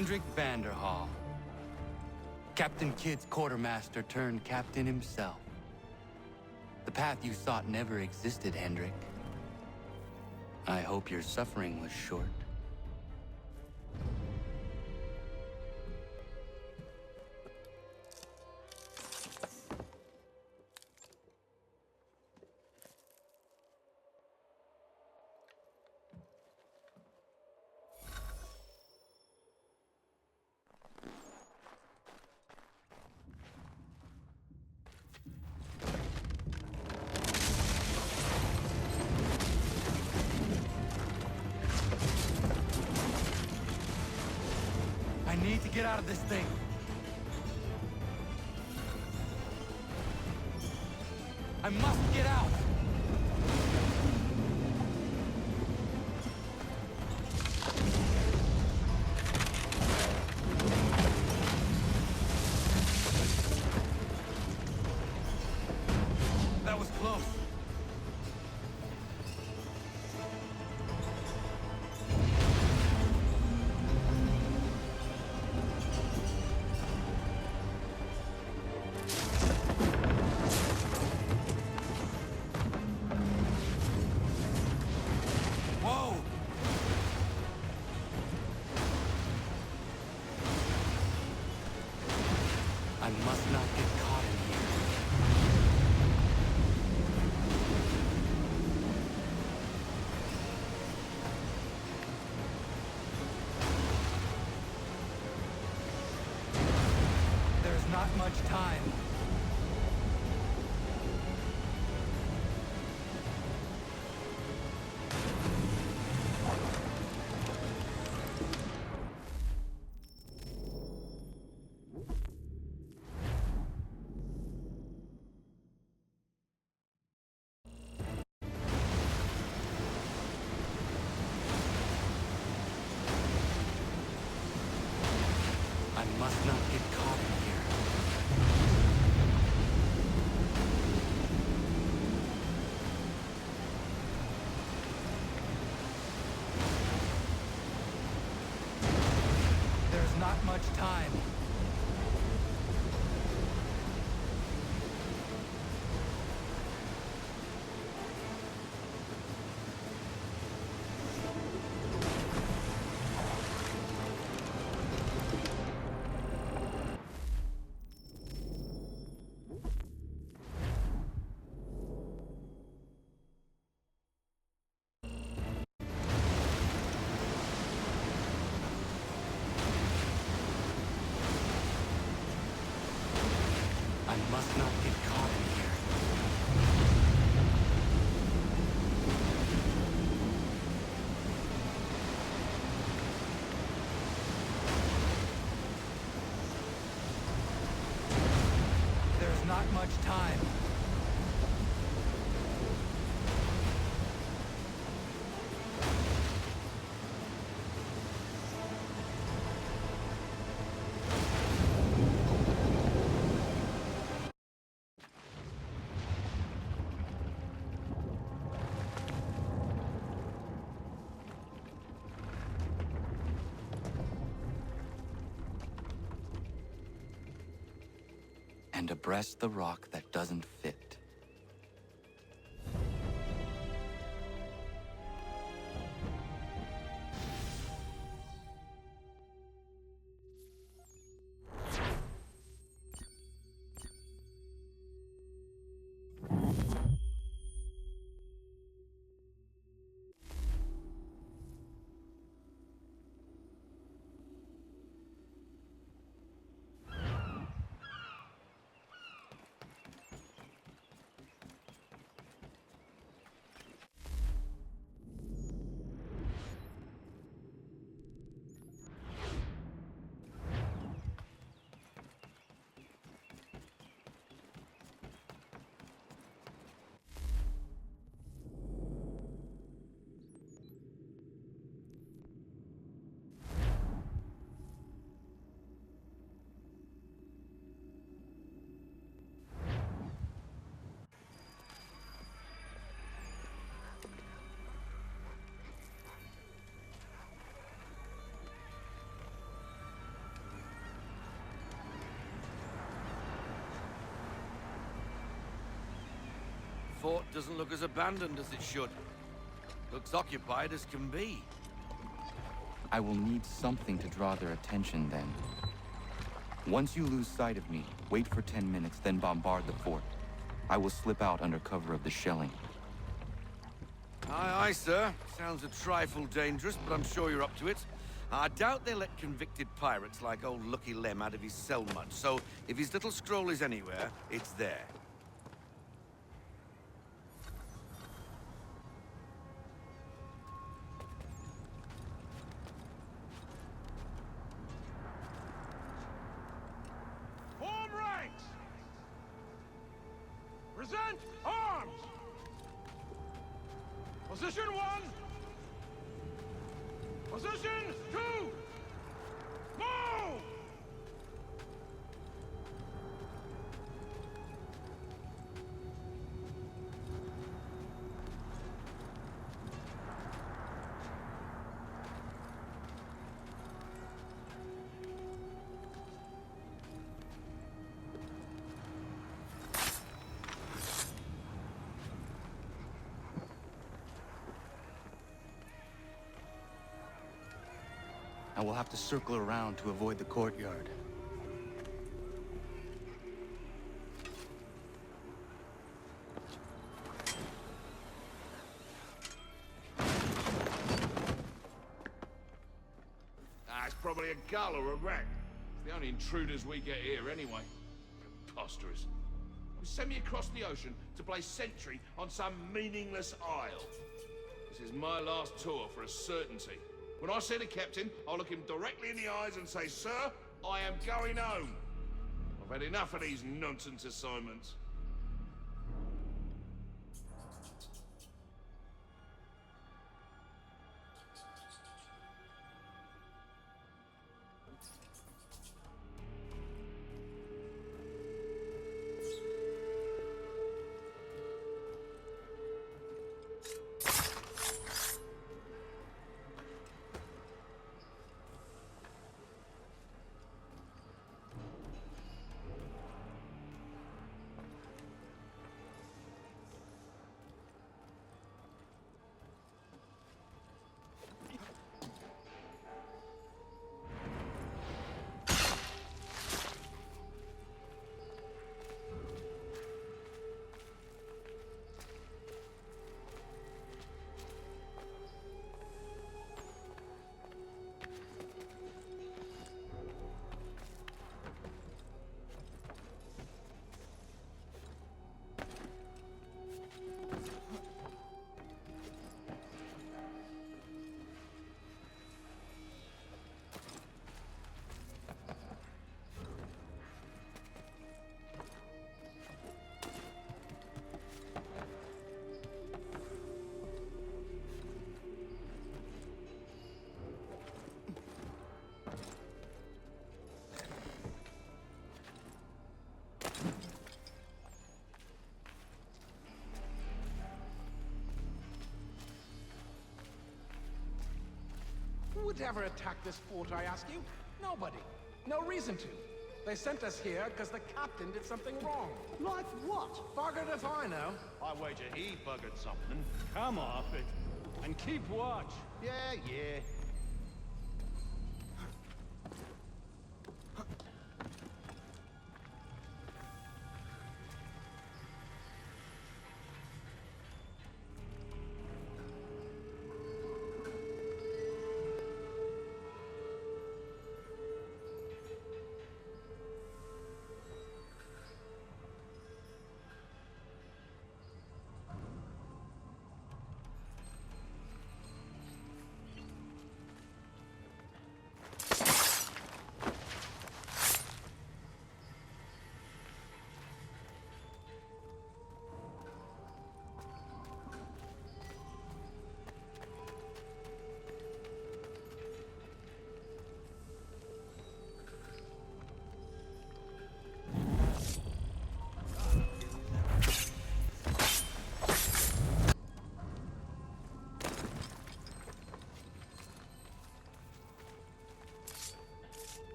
Hendrik Vanderhall. Captain Kidd's quartermaster turned captain himself. The path you sought never existed, Hendrik. I hope your suffering was short. I need to get out of this thing. I must get out. That was close. Whoa! I must not get caught in here. There's not much time. I must not get caught in here. There's not much time. I must not get caught in here. There's not much time. And abreast the rock that doesn't fit. fort doesn't look as abandoned as it should. Looks occupied as can be. I will need something to draw their attention then. Once you lose sight of me, wait for 10 minutes, then bombard the fort. I will slip out under cover of the shelling. Aye, aye, sir. Sounds a trifle dangerous, but I'm sure you're up to it. I doubt they let convicted pirates like old Lucky Lem out of his cell much, so if his little scroll is anywhere, it's there. Form ranks! Present arms! Position 1! Position 2! Move! I will have to circle around to avoid the courtyard. It's probably a gull or a rat. It's the only intruders we get here anyway. Preposterous. You send me across the ocean to play sentry on some meaningless isle. This is my last tour for a certainty. When I see the captain, I'll look him directly in the eyes and say, "Sir, I am going home." I've had enough of these nonsense assignments. Who would ever attack this fort, I ask you? Nobody. No reason to. They sent us here because the captain did something wrong. Like what? Buggered if I know. I wager he buggered something. Come off it. And keep watch. Yeah, yeah.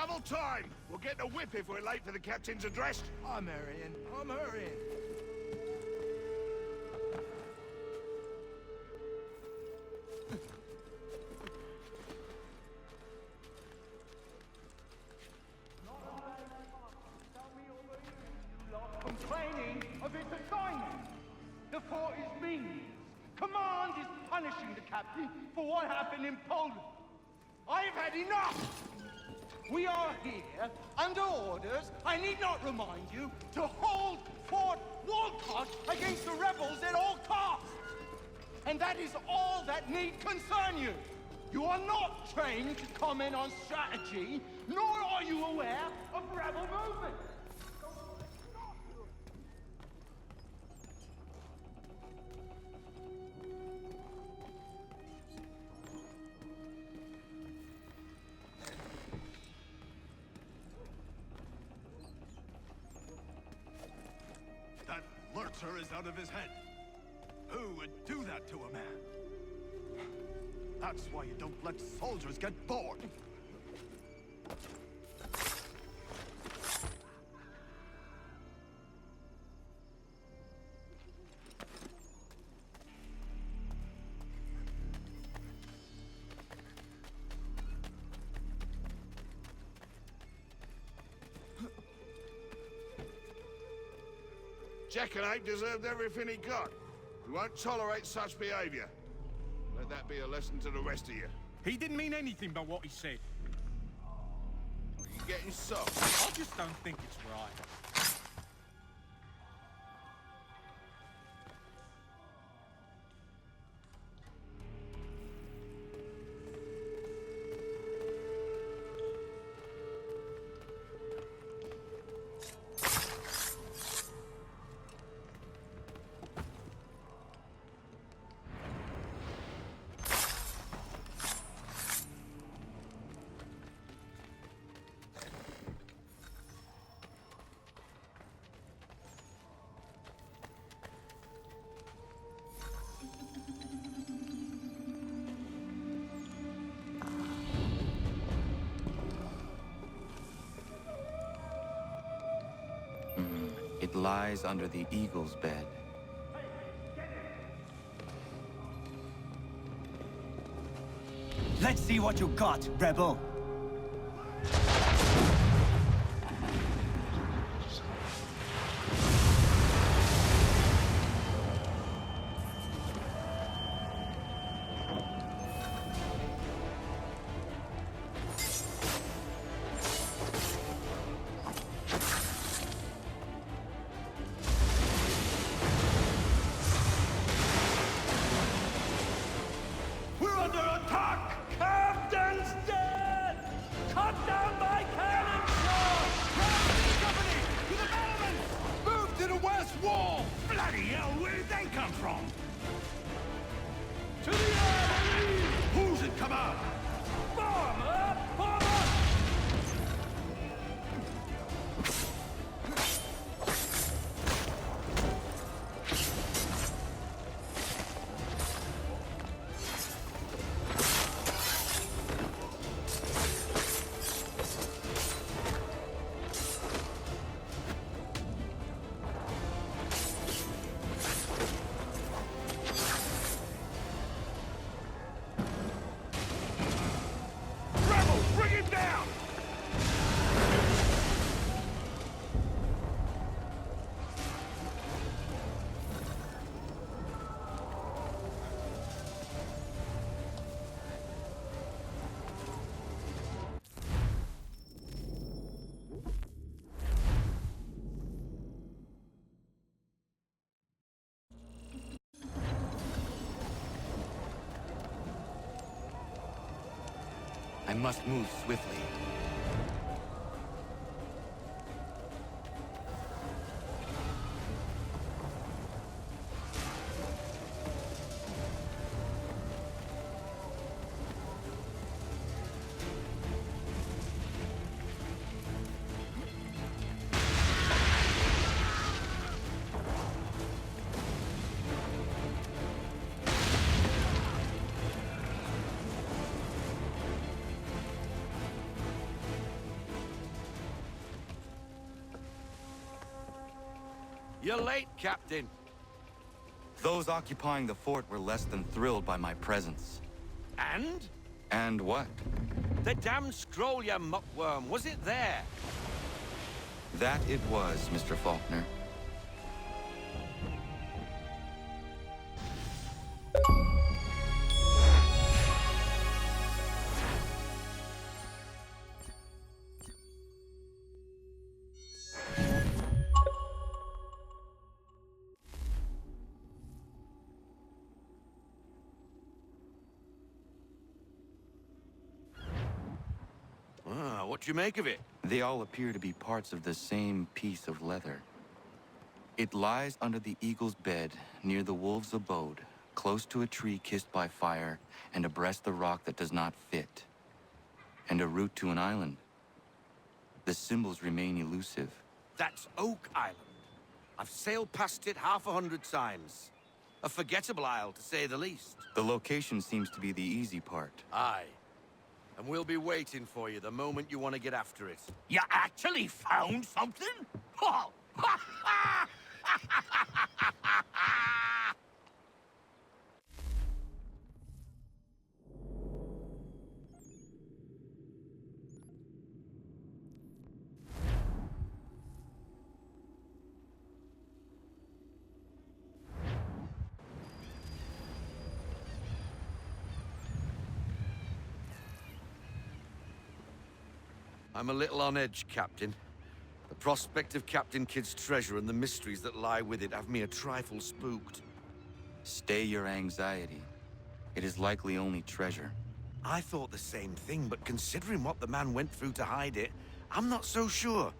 Double time! We'll get the whip if we're late for the captain's address. I'm hurrying. I'm hurrying. Complaining of its assignment. The fort is mean. Command is punishing the captain for what happened in Poland. I have had enough! We are here, under orders, I need not remind you, to hold Fort Walcott against the rebels at all costs! And that is all that need concern you! You are not trained to comment on strategy, nor are you aware of rebel movement! That lurcher is out of his head. Who would do that to a man? That's why you don't let soldiers get bored. Jackanapes deserved everything he got. We won't tolerate such behavior. Let that be a lesson to the rest of you. He didn't mean anything by what he said. Are you getting soft? I just don't think it's right. It lies under the eagle's bed. Let's see what you got, rebel! We're under attack! Captain's dead! Cut down by cannon shot! Company! To the battlements! Move to the west wall! Bloody hell, where did they come from? To the army! Who's in command? Form up! Form up! Rebel, bring him down! I must move swiftly. You're late, Captain. Those occupying the fort were less than thrilled by my presence. And? And what? The damn scroll, you muckworm. Was it there? That it was, Mr. Faulkner. What do you make of it? They all appear to be parts of the same piece of leather. It lies under the eagle's bed, near the wolf's abode, close to a tree kissed by fire, and abreast the rock that does not fit, and a route to an island. The symbols remain elusive. That's Oak Island. I've sailed past it 100 times. A forgettable isle, to say the least. The location seems to be the easy part. Aye. And we'll be waiting for you the moment you want to get after it. You actually found something? Oh. I'm a little on edge, Captain. The prospect of Captain Kidd's treasure and the mysteries that lie with it have me a trifle spooked. Stay your anxiety. It is likely only treasure. I thought the same thing, but considering what the man went through to hide it, I'm not so sure.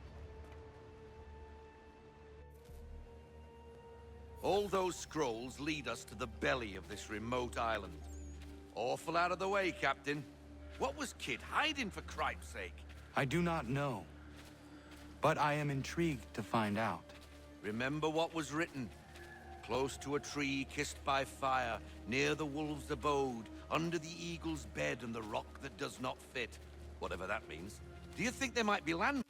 All those scrolls lead us to the belly of this remote island. Awful out of the way, Captain. What was Kidd hiding, for cripe's sake? I do not know, but I am intrigued to find out. Remember what was written. Close to a tree kissed by fire, near the wolf's abode, under the eagle's bed and the rock that does not fit. Whatever that means. Do you think there might be land?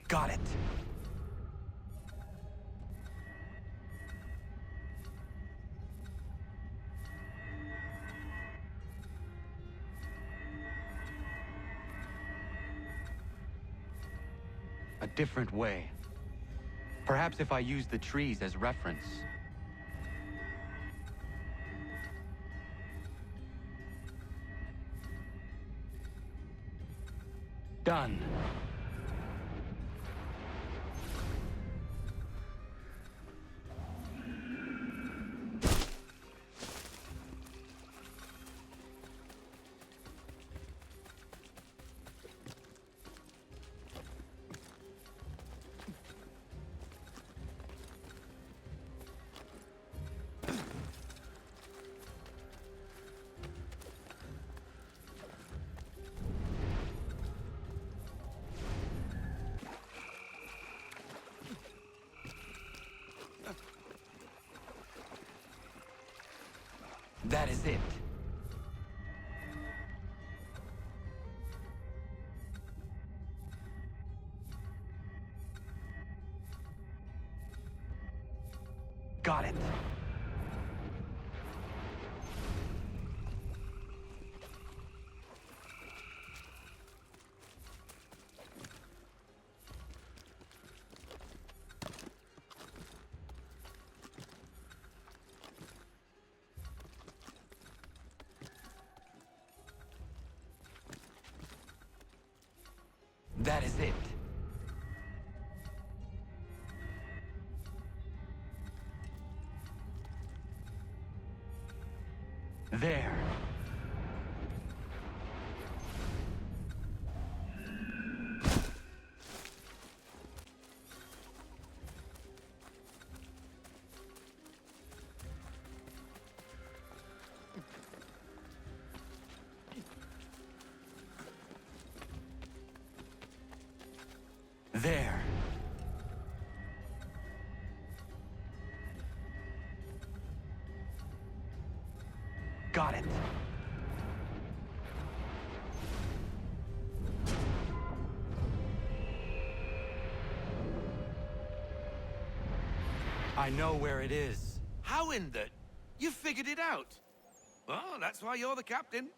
Got it. A different way. Perhaps if I use the trees as reference. Done. That is it. Got it. That is it. There. got it. I know where it is. How in the... You figured it out? Well, that's why you're the captain.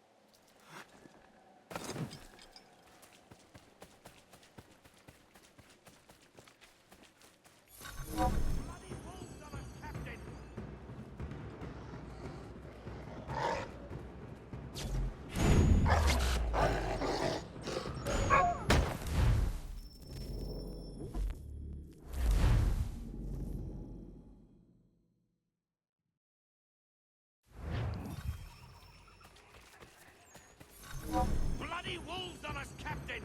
Bloody wolves on us, Captain!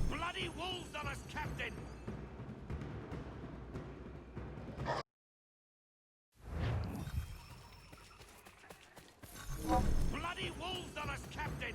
Bloody wolves on us, Captain! Bloody wolves on us, Captain!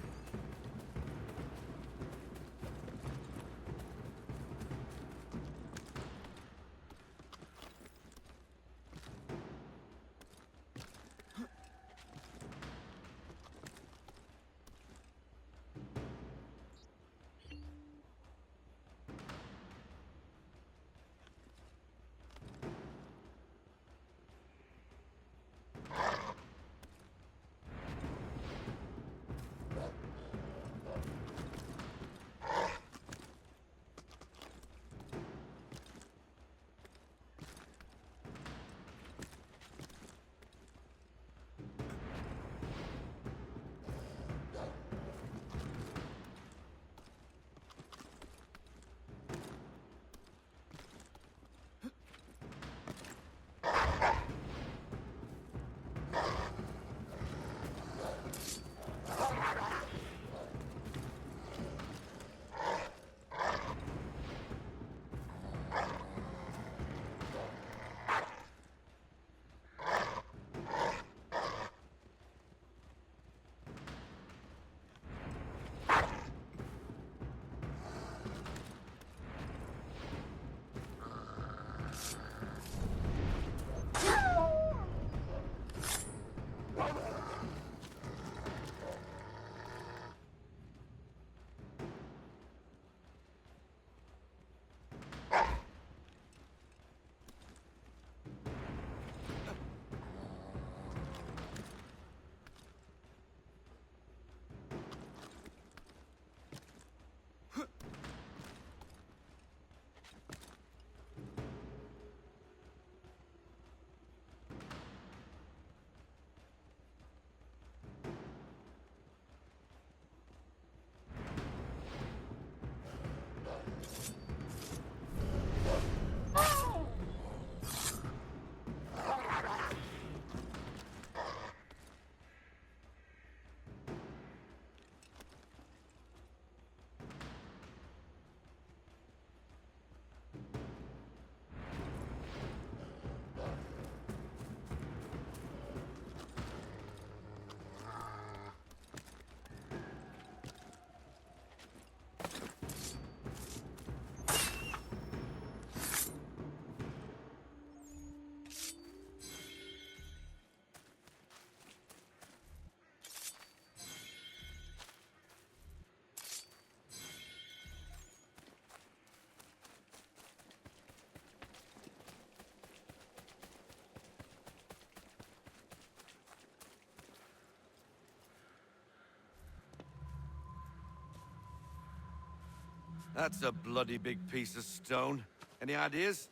That's a bloody big piece of stone. Any ideas?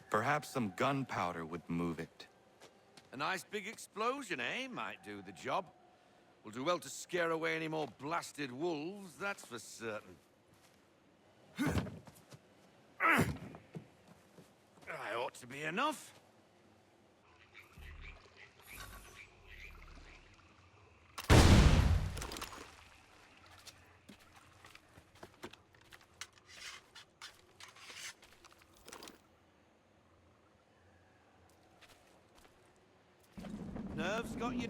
Perhaps some gunpowder would move it. A nice big explosion, eh? Might do the job. We'll do well to scare away any more blasted wolves, that's for certain. That ought to be enough. Nerves got you.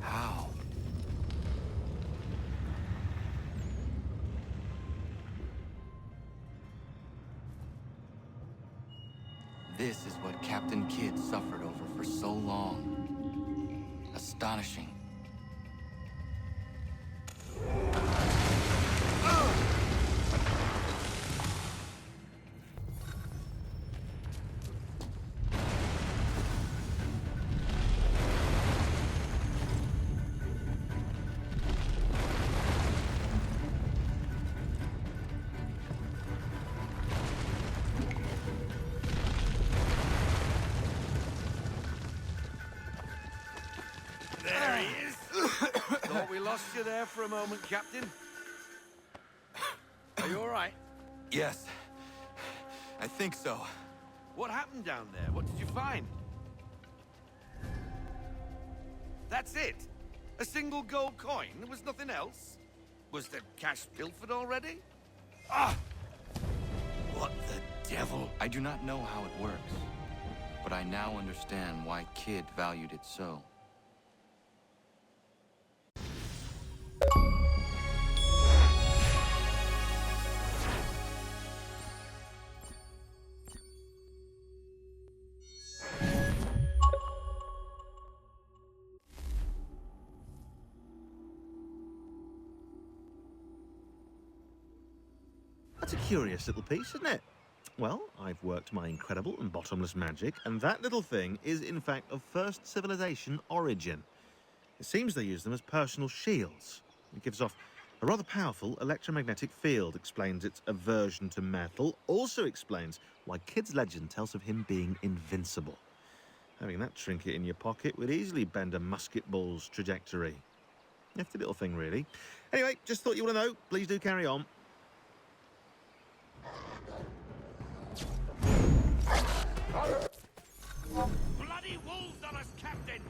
How? This is what Captain Kidd suffered over for so long. Astonishing. There he is. Thought we lost you there for a moment, Captain. Are you all right? Yes. I think so. What happened down there? What did you find? That's it? A single gold coin? There was nothing else? Was the cash pilfered already? Ah! What the devil? I do not know how it works, but I now understand why Kidd valued it so. That's a curious little piece, isn't it? Well, I've worked my incredible and bottomless magic, and that little thing is in fact of first civilization origin. It seems they use them as personal shields. It gives off a rather powerful electromagnetic field, explains its aversion to metal, also explains why Kidd's legend tells of him being invincible. Having that trinket in your pocket would easily bend a musket ball's trajectory. Nifty little thing, really. Anyway, just thought you want to know. Please do carry on. Bloody wolves on us, Captain!